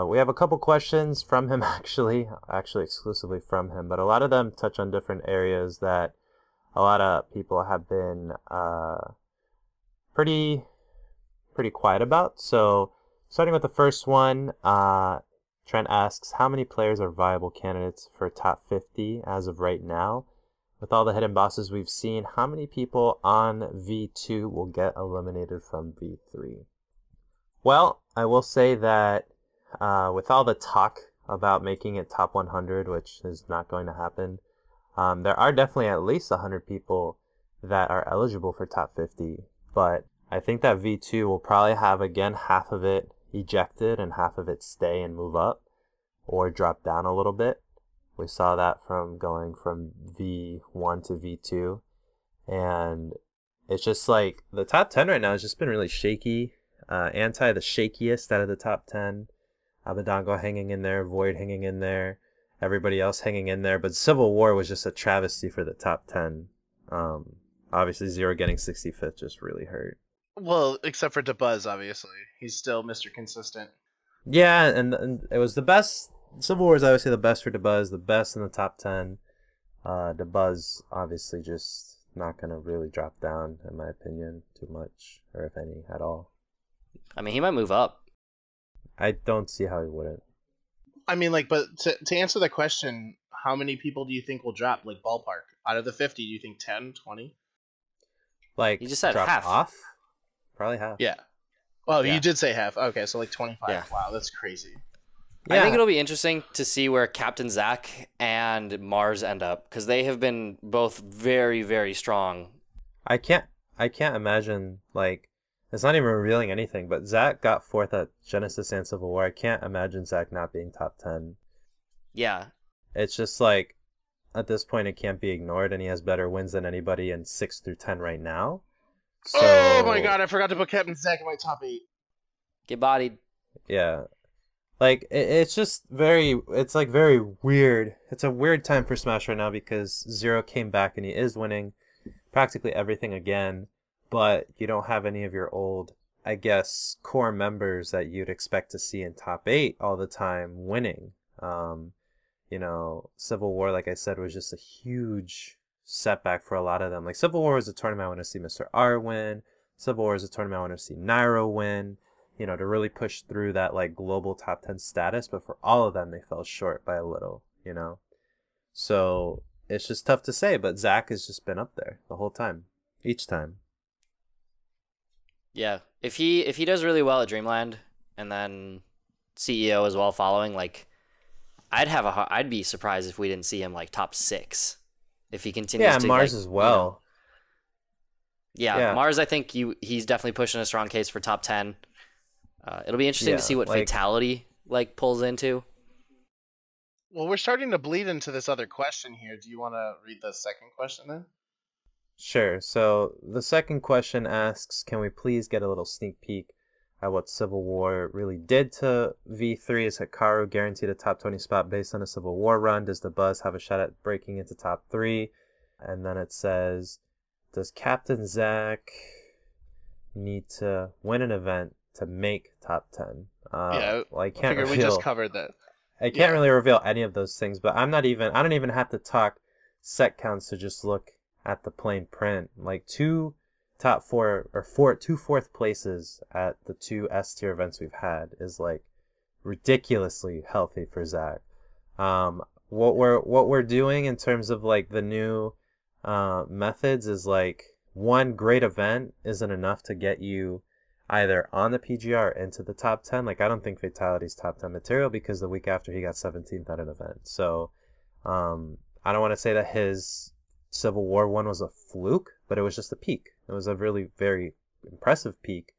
We have a couple questions from him, actually exclusively from him, but a lot of them touch on different areas that a lot of people have been pretty quiet about. So starting with the first one, Trent asks, how many players are viable candidates for top 50 as of right now? With all the hidden bosses we've seen, how many people on V2 will get eliminated from V3? Well, I will say that with all the talk about making it top 100, which is not going to happen. There are definitely at least 100 people that are eligible for top 50, but I think that V2 will probably have, again, half of it ejected and half of it stay and move up or drop down a little bit. We saw that from going from V1 to V2, and it's just like the top 10 right now has just been really shaky. Anti the shakiest out of the top 10. Abadango hanging in there, Void hanging in there, everybody else hanging in there. But Civil War was just a travesty for the top 10. Obviously, Zero getting 65th just really hurt. Well, except for DeBuzz, obviously. He's still Mr. Consistent. Yeah, and it was the best. Civil War is obviously the best for DeBuzz, the best in the top 10. DeBuzz obviously just not going to really drop down, in my opinion, too much, or if any, at all. I mean, he might move up. I don't see how he wouldn't. I mean, like, but to answer the question, how many people do you think will drop, like, ballpark? Out of the 50, do you think 10, 20? Like, You just said drop half. off? Probably half. Yeah. Oh, Yeah. you did say half. Okay, so like 25. Yeah. Wow, that's crazy. I think it'll be interesting to see where Captain Zach and Mars end up, because they have been both very, very strong. I can't imagine, like, it's not even revealing anything, but Zach got 4th at Genesis and Civil War. I can't imagine Zach not being top 10. Yeah. It's just like, at this point, it can't be ignored, and he has better wins than anybody in 6 through 10 right now. So, Oh my god, I forgot to put Captain Zach in my top 8. Get bodied. yeah. Like, it's just it's like very weird. It's a weird time for Smash right now because Zero came back and he is winning practically everything again, but you don't have any of your old, I guess, core members that you'd expect to see in top 8 all the time winning. You know, Civil War, like I said, was just a huge setback for a lot of them. Like, Civil War was a tournament I want to see Mr. R win. Civil War is a tournament I want to see Nairo win, you know, to really push through that, like, global top 10 status. But for all of them, they fell short by a little, you know? So it's just tough to say, but Zach has just been up there the whole time, each time. Yeah. If he does really well at Dreamland, and then CEO as well following, like, I'd be surprised if we didn't see him like top 6 if he continues. Yeah, to, Mars like, as well. Yeah, Mars. I think he's definitely pushing a strong case for top 10. It'll be interesting to see what Fatality like pulls into. Well, we're starting to bleed into this other question here. Do you want to read the second question then? Sure. So the second question asks, can we please get a little sneak peek at what Civil War really did to V3? Is Hikaru guaranteed a top 20 spot based on a Civil War run? Does the Buzz have a shot at breaking into top 3? And then it says, does Captain Zach need to win an event to make top 10? Yeah, well, I can't figure we just covered that. I can't really reveal any of those things, but I don't even have to talk set counts to just look at the plain print. Like, two fourth places at the 2 S tier events we've had is like ridiculously healthy for Zach. What we're doing in terms of like the new methods is like, one great event isn't enough to get you either on the PGR or into the top 10. Like, I don't think Fatality's top 10 material because the week after he got 17th at an event. So I don't want to say that his Civil War one was a fluke, but it was just a peak. It was a really very impressive peak,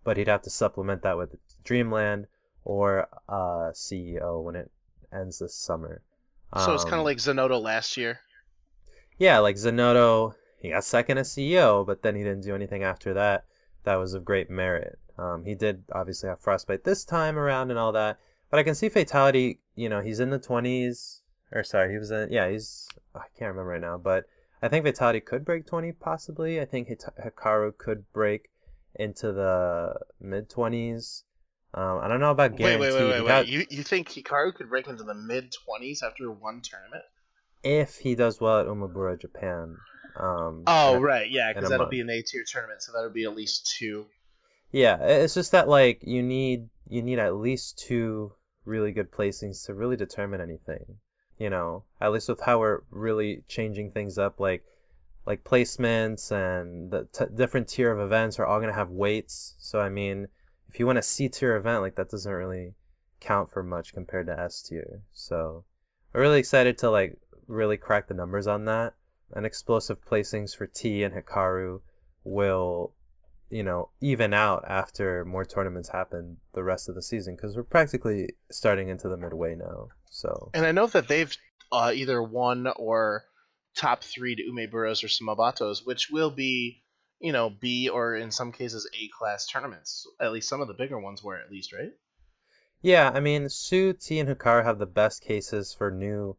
but he'd have to supplement that with Dreamland or CEO when it ends this summer. So it's kind of like Zanotto last year. Yeah, like Zanotto, he got second as CEO, but then he didn't do anything after that. That was of great merit. He did obviously have Frostbite this time around and all that, but I can see Fatality, you know, he's in the 20s, or sorry, I can't remember right now, but I think Fatality could break 20 possibly. I think Hikaru could break into the mid-20s. I don't know about guaranteed. Wait. You think Hikaru could break into the mid-20s after one tournament? If he does well at Umabura, Japan. Right, yeah, because that'll month. be an A-tier tournament, so that'll be at least 2. Yeah, it's just that, like, you need at least 2 really good placings to really determine anything. You know, at least with how we're really changing things up, like placements and the different tier of events are all going to have weights. So, I mean, if you win a C tier event, like, that doesn't really count for much compared to S tier. So we're really excited to like really crack the numbers on that. And explosive placings for T and Hikaru will, you know, even out after more tournaments happen the rest of the season, because we're practically starting into the midway now. So, and I know that they've either won or top 3 to Umeburas or Sumabatos, which will be, you know, B or in some cases A class tournaments. At least some of the bigger ones were, at least, right? yeah, I mean, Su, T, and Hikaru have the best cases for new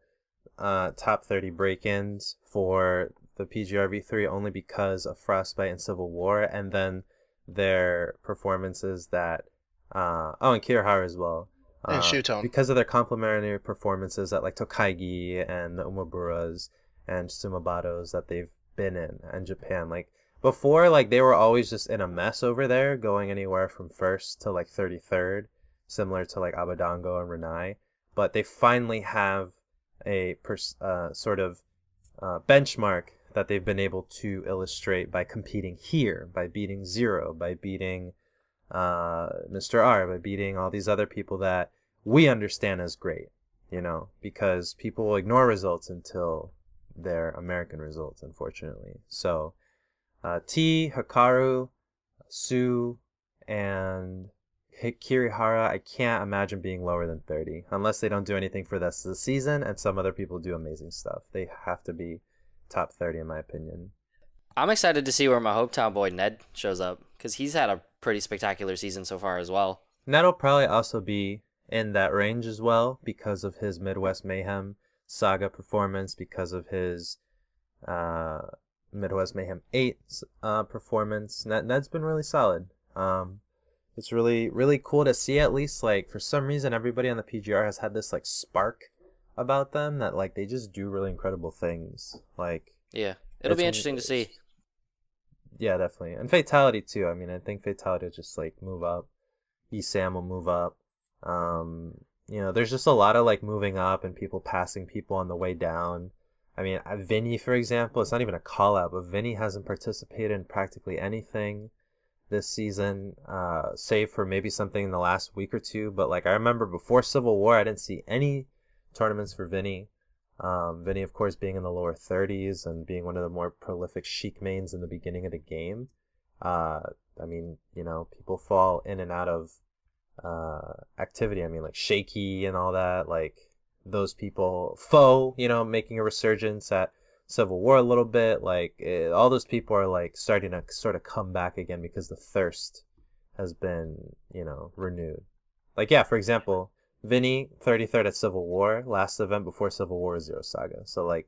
top 30 break-ins for the PGR V3 only because of Frostbite and Civil War, and then their performances that and Kirihara as well. And Shutone. Because of their complementary performances at like Tokaigi and the Umaburas and Sumabatos that they've been in, and Japan. Like before, like they were always just in a mess over there, going anywhere from 1st to like 33rd, similar to like Abadango and Renai. But they finally have a sort of benchmark that they've been able to illustrate by competing here, by beating Zero, by beating Mr. R, by beating all these other people that we understand as great, you know, because people will ignore results until they're American results, unfortunately. So T, Hikaru, Su, and Kirihara, I can't imagine being lower than 30 unless they don't do anything for the rest of the season and some other people do amazing stuff. They have to be top 30 in my opinion. I'm excited to see where my hometown boy Ned shows up, because he's had a pretty spectacular season so far as well. Ned'll probably also be in that range as well because of his Midwest Mayhem Saga performance, because of his Midwest Mayhem 8 performance. Ned's been really solid. It's really, really cool to see. At least, like, for some reason, everybody on the PGR has had this, like, spark about them that, like, they just do really incredible things. Like, yeah, it'll be interesting to see. Yeah, definitely. And Fatality, too. I mean, I think Fatality will just, like, move up. ESAM will move up. You know, there's just a lot of, like, moving up and people passing people on the way down. I mean, Vinny, for example, it's not even a call-out, but Vinny hasn't participated in practically anything this season, save for maybe something in the last week or two. But like I remember before Civil War, I didn't see any tournaments for Vinny. Vinny, of course, being in the lower 30s and being one of the more prolific Sheik mains in the beginning of the game. I mean, you know, people fall in and out of activity. I mean, like Shaky and all that, like those people. Foe, you know, making a resurgence at Civil War a little bit, like all those people are like starting to sort of come back again because the thirst has been, you know, renewed. Like, yeah, for example, Vinny 33rd at Civil War, last event before Civil War is Zero Saga. So like,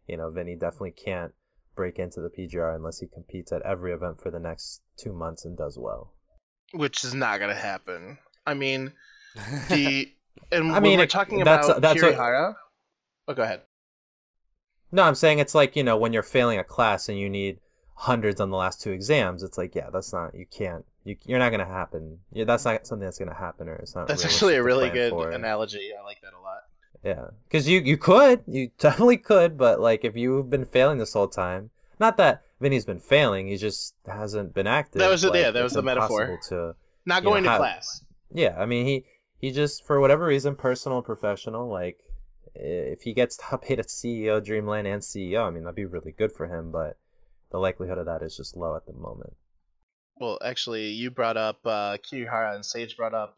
you know, Vinny definitely can't break into the PGR unless he competes at every event for the next 2 months and does well. Which is not gonna happen. I mean, we're talking about Kirihara. Oh, go ahead. No, I'm saying it's like, you know, when you're failing a class and you need hundreds on the last 2 exams, it's like, yeah, that's not, you're not going to happen. Yeah, that's not something that's going to happen, or it's not. That's actually a really good analogy. I like that a lot. Yeah, because you definitely could, but like if you've been failing this whole time, not that Vinny's been failing, he just hasn't been active. That was like, that was the metaphor. Not going to class. Yeah, I mean, he just, for whatever reason, personal and professional, like, if he gets top 8 at CEO Dreamland and CEO, I mean, that'd be really good for him, but the likelihood of that is just low at the moment. Well, actually, you brought up Kirihara and Sage brought up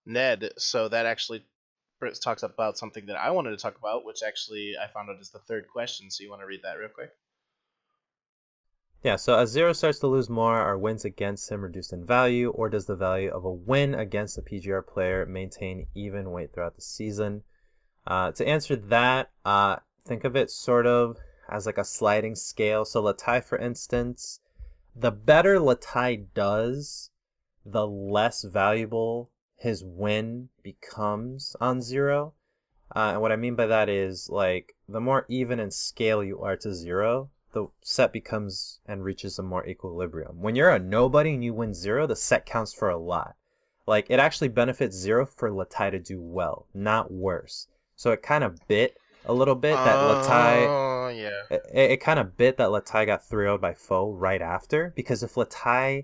Ned, so that actually talks about something that I wanted to talk about, which actually I found out is the third question, so you want to read that real quick? Yeah, so as Zero starts to lose more, are wins against him reduced in value, or does the value of a win against a PGR player maintain even weight throughout the season? To answer that, think of it sort of as like a sliding scale. So Latai, for instance, the better Latai does, the less valuable his win becomes on Zero. And what I mean by that is, like, the more even in scale you are to Zero, the set becomes and reaches a more equilibrium. When you're a nobody and you win Zero, the set counts for a lot. Like, it actually benefits Zero for Latai to do well, not worse. So it kind of bit a little bit that Latai. Oh, yeah. It kind of bit that Latai got 3-0'd by Foe right after, because if Latai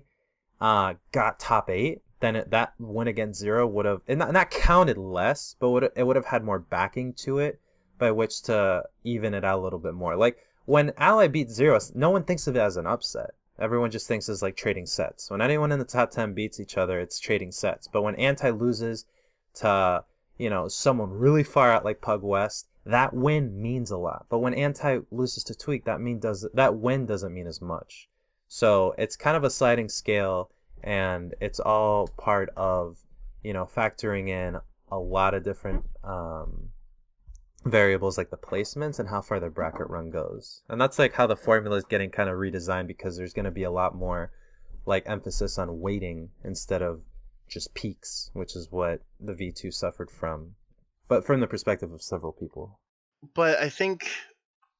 got top 8, then that win against Zero would have not counted less, but it would have had more backing to it by which to even it out a little bit more. Like when Ally beats Zero, no one thinks of it as an upset. Everyone just thinks it's like trading sets. When anyone in the top 10 beats each other, it's trading sets. But when Anti loses to, someone really far out like Pug West, that win means a lot. But when Anti loses to Tweak, that win doesn't mean as much. So it's kind of a sliding scale, and it's all part of, factoring in a lot of different variables like the placements and how far the bracket run goes. And that's like how the formula is getting kind of redesigned, because there's going to be a lot more like emphasis on weighting instead of just peaks, which is what the V2 suffered from, but from the perspective of several people. But I think,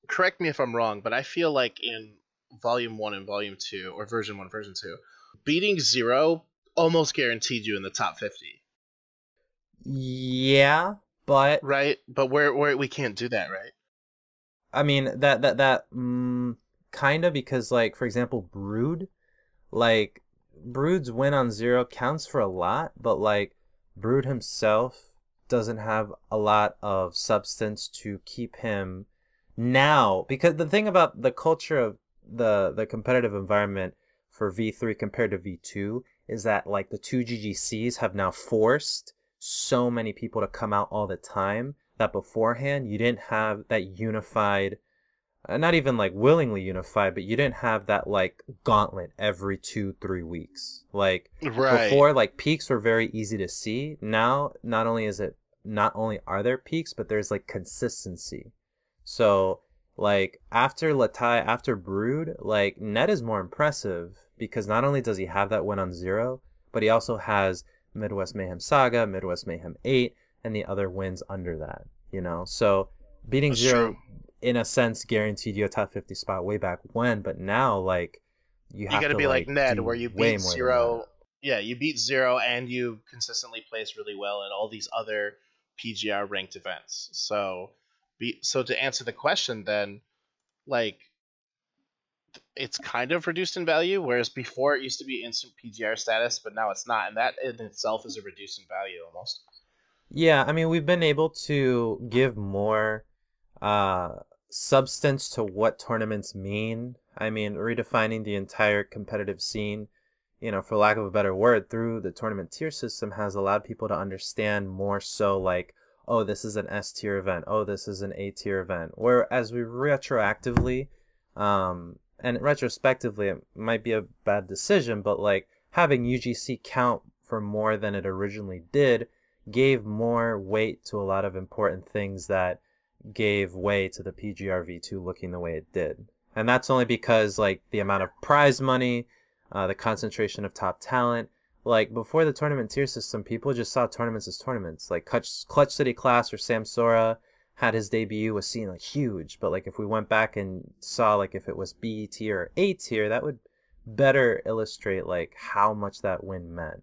correct me if I'm wrong, but I feel like in Volume 1 and Volume 2, or Version 1, Version 2, beating Zero almost guaranteed you in the top 50. Yeah, but... Right? But where we can't do that, right? I mean, that kind of, because, like, for example, Brood's win on Zero counts for a lot, but, like, Brood himself doesn't have a lot of substance to keep him now, because the thing about the culture of the competitive environment for V3 compared to V2 is that, like, the two GGCs have now forced so many people to come out all the time that beforehand you didn't have that unified, not even like willingly unified, but you didn't have that like gauntlet every 2-3 weeks. Like before, like peaks were very easy to see. Now not only are there peaks, but there's like consistency. So like after Latai, after Brood, like Ned is more impressive because not only does he have that win on Zero, but he also has Midwest Mayhem Saga, Midwest Mayhem 8, and the other wins under that, So beating That's Zero, true. in a sense, guaranteed you a top 50 spot way back when, but now, like, you have got to be like Ned, where you beat Zero. Yeah, you beat Zero, and you consistently place really well at all these other PGR ranked events. So to answer the question, then, like, it's kind of reduced in value, whereas before it used to be instant PGR status, but now it's not, and that in itself is a reduced in value almost. Yeah, I mean, we've been able to give more substance to what tournaments mean. I mean, redefining the entire competitive scene, for lack of a better word, through the tournament tier system has allowed people to understand more so like, oh, this is an S tier event. Oh, this is an A tier event. Whereas we retroactively, and retrospectively, it might be a bad decision, but like having UGC count for more than it originally did gave more weight to a lot of important things that gave way to the PGR V2 looking the way it did. And that's only because like the amount of prize money, the concentration of top talent. Like before the tournament tier system, people just saw tournaments as tournaments. Like Clutch City Class or Sam Sora had his debut was seen like huge, but like if we went back and saw like if it was B tier or A tier, that would better illustrate like how much that win meant.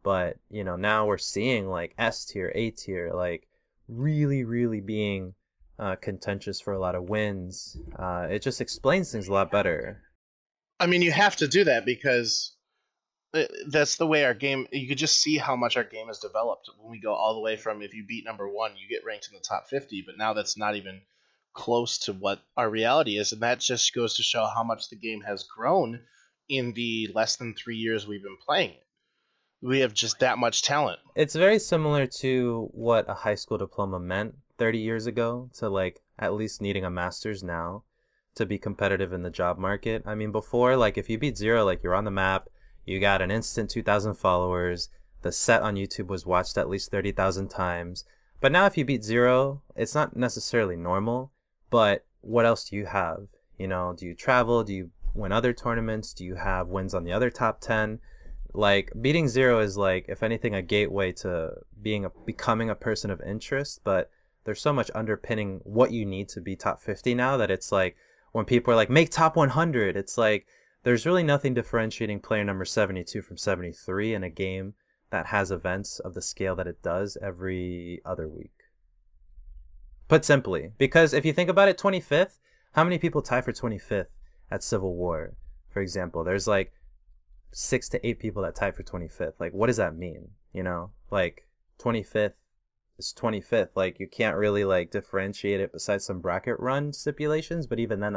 But now we're seeing like S tier, A tier, like really being contentious for a lot of wins. It just explains things a lot better. I mean, you have to do that because that's the way our game. You could just see how much our game has developed when we go all the way from, if you beat number 1, you get ranked in the top 50. But now that's not even close to what our reality is, and that just goes to show how much the game has grown in the less than 3 years we've been playing it. We have just that much talent. It's very similar to what a high school diploma meant 30 years ago to like at least needing a master's now to be competitive in the job market. I mean, before, like if you beat Zero, like you're on the map, you got an instant 2,000 followers, the set on YouTube was watched at least 30,000 times. But now if you beat Zero, it's not necessarily normal, but what else do you have? Do you travel? Do you win other tournaments? Do you have wins on the other top 10? Like beating Zero is like, if anything, a gateway to becoming a person of interest, but there's so much underpinning what you need to be top 50 now that it's like when people are like, make top 100, it's like there's really nothing differentiating player number 72 from 73 in a game that has events of the scale that it does every other week. Put simply, because if you think about it, 25th, how many people tie for 25th at Civil War, for example? There's like 6 to 8 people that tied for 25th. Like, what does that mean? You know, like 25th is 25th. Like, you can't really like differentiate it besides some bracket run stipulations. But even then,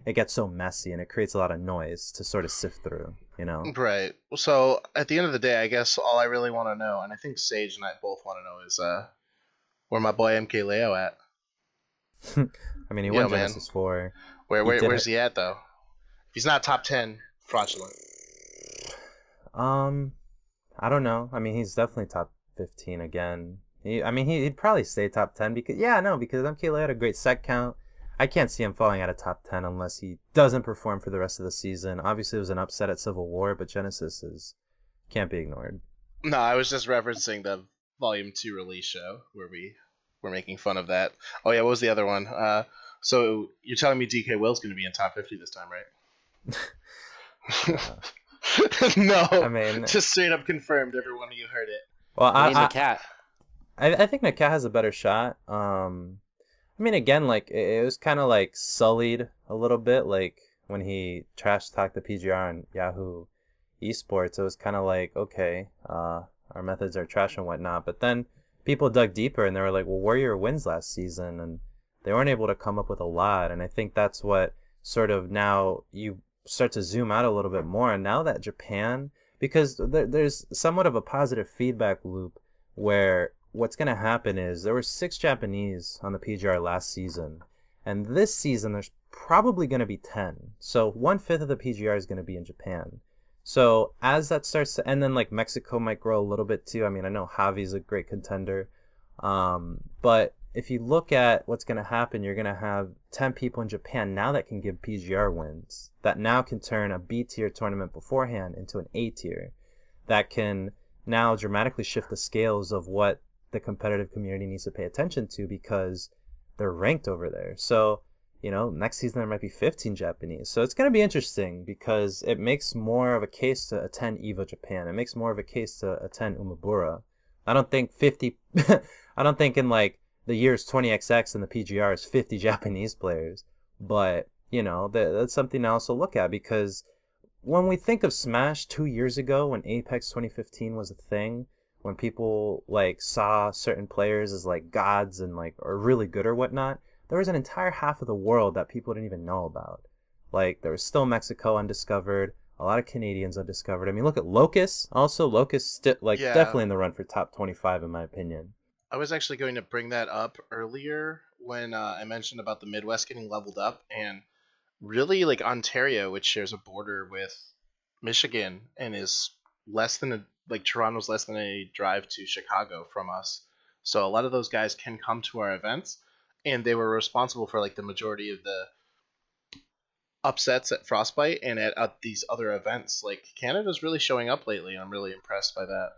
it gets so messy and it creates a lot of noise to sort of sift through. You know, Right. So at the end of the day, I guess all I really want to know, and I think Sage and I both want to know, is where my boy MKLeo at. I mean, he Yo, won man. Genesis 4. Where's he at though? If he's not top 10, fraudulent. I don't know. I mean, he's definitely top 15 again. He'd probably stay top 10 because MKLeo had a great set count. I can't see him falling out of top 10 unless he doesn't perform for the rest of the season. Obviously, it was an upset at Civil War, but Genesis can't be ignored. No, I was just referencing the Volume 2 release show where we were making fun of that. Oh yeah, what was the other one? So you're telling me DK Will's going to be in top 50 this time, right? No, I mean, just straight up confirmed. Everyone, you heard it. Well, The cat. I think Nakat has a better shot. I mean, again, like it was kind of like sullied a little bit, like when he trash talked the PGR on Yahoo Esports. It was kind of like, okay, our methods are trash and whatnot. But then people dug deeper and they were like, well, where are your wins last season? And they weren't able to come up with a lot. And I think that's what sort of now you start to zoom out a little bit more. And now that Japan, because there's somewhat of a positive feedback loop where what's going to happen is there were 6 Japanese on the PGR last season, and this season there's probably going to be 10. So 1/5 of the PGR is going to be in Japan. So as that starts to, and then like Mexico might grow a little bit too. I mean, I know Javi's a great contender, but if you look at what's going to happen, you're going to have 10 people in Japan now that can give PGR wins, that now can turn a B tier tournament beforehand into an A tier, that can now dramatically shift the scales of what the competitive community needs to pay attention to because they're ranked over there. So, you know, next season there might be 15 Japanese. So it's going to be interesting because it makes more of a case to attend EVO Japan. It makes more of a case to attend Umebura. I don't think in like the years 20XX and the PGR is 50 Japanese players. But, you know, that's something else to look at because when we think of Smash 2 years ago when Apex 2015 was a thing, when people like saw certain players as like gods and like are really good or whatnot, there was an entire half of the world that people didn't even know about. Like there was still Mexico undiscovered, a lot of Canadians undiscovered. I mean, look at Locust. Also, Locust definitely in the run for top 25 in my opinion. I was actually going to bring that up earlier when I mentioned about the Midwest getting leveled up, and really like Ontario, which shares a border with Michigan and is less than Toronto's less than a drive to Chicago from us. So a lot of those guys can come to our events, and they were responsible for like the majority of the upsets at Frostbite and at these other events. Like Canada's really showing up lately. I'm really impressed by that.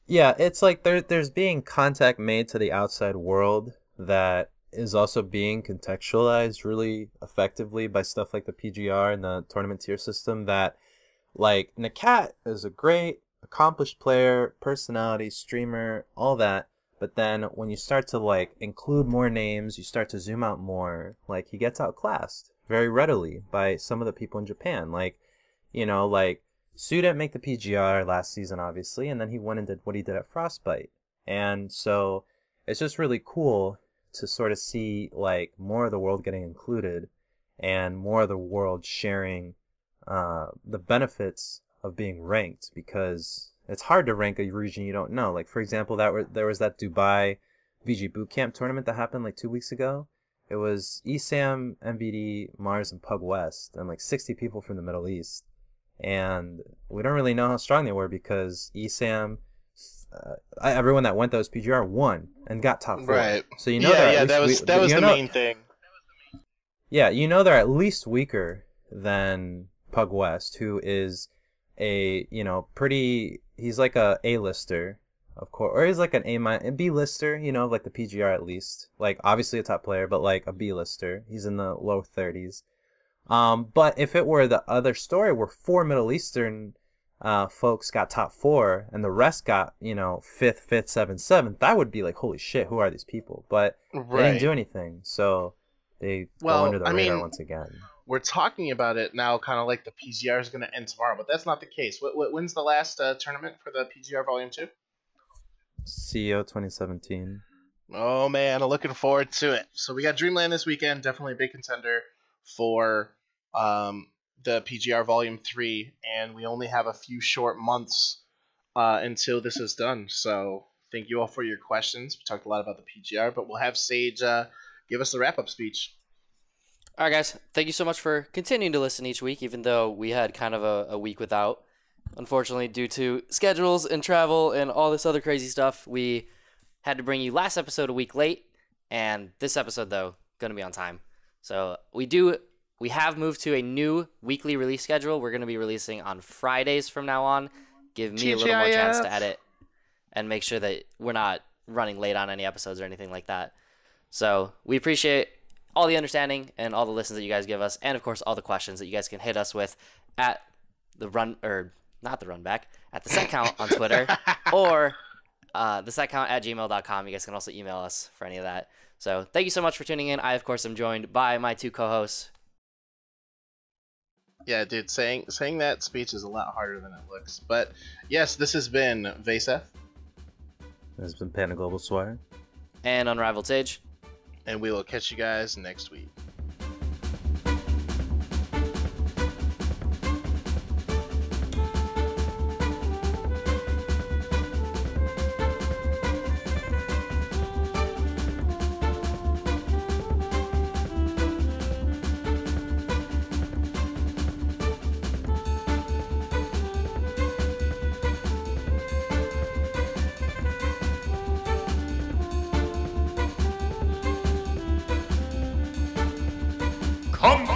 Yeah, it's like there's being contact made to the outside world that is also being contextualized really effectively by stuff like the PGR and the tournament tier system. That like Nakat is a great accomplished player, personality, streamer, all that. But then when you start to like include more names, you start to zoom out more, like he gets outclassed very readily by some of the people in Japan. Like, you know, like Su didn't make the PGR last season, obviously, and then he went and did what he did at Frostbite. And so it's just really cool to sort of see like more of the world getting included and more of the world sharing the benefits of being ranked, because it's hard to rank a region you don't know. Like for example, there was that Dubai VG Bootcamp tournament that happened like 2 weeks ago. It was ESAM, MVD, Mars, and Pug West, and like 60 people from the Middle East. And we don't really know how strong they were because ESAM, everyone that went to those PGR won and got top 4. Right. So you know that was the main thing. Yeah, you know they're at least weaker than Pug West, who is a, you know, he's like a A-lister, of course, or he's like a B-lister, you know, like the PGR at least. Like obviously a top player, but like a B-lister. He's in the low 30s. But if it were the other story where 4 Middle Eastern folks got top 4 and the rest got, you know, 5th, 7th, 7th, that would be like, holy shit, who are these people? But they didn't do anything, so they go under the radar once again. we're talking about it now, kind of like the PGR is going to end tomorrow, but that's not the case. When's the last tournament for the PGR Volume 2? CEO 2017. Oh, man, I'm looking forward to it. So we got Dreamland this weekend, definitely a big contender for the PGR Volume 3, and we only have a few short months until this is done. So thank you all for your questions. We talked a lot about the PGR, but we'll have Sage give us the wrap-up speech. All right, guys. Thank you so much for continuing to listen each week, even though we had kind of a week without. Unfortunately, due to schedules and travel and all this other crazy stuff, we had to bring you last episode a week late, and this episode, though, going to be on time. So we have moved to a new weekly release schedule. We're going to be releasing on Fridays from now on. Give me a little more chance to edit and make sure that we're not running late on any episodes or anything like that. So we appreciate all the understanding and all the listens that you guys give us, and of course all the questions that you guys can hit us with at the set count on Twitter or the set count at gmail.com. You guys can also email us for any of that. So thank you so much for tuning in. I of course am joined by my two co-hosts. Yeah, dude, saying that speech is a lot harder than it looks. But yes, this has been Vaseth. This has been Panda Global Suar. And Unrivaled Sage. And we will catch you guys next week. Come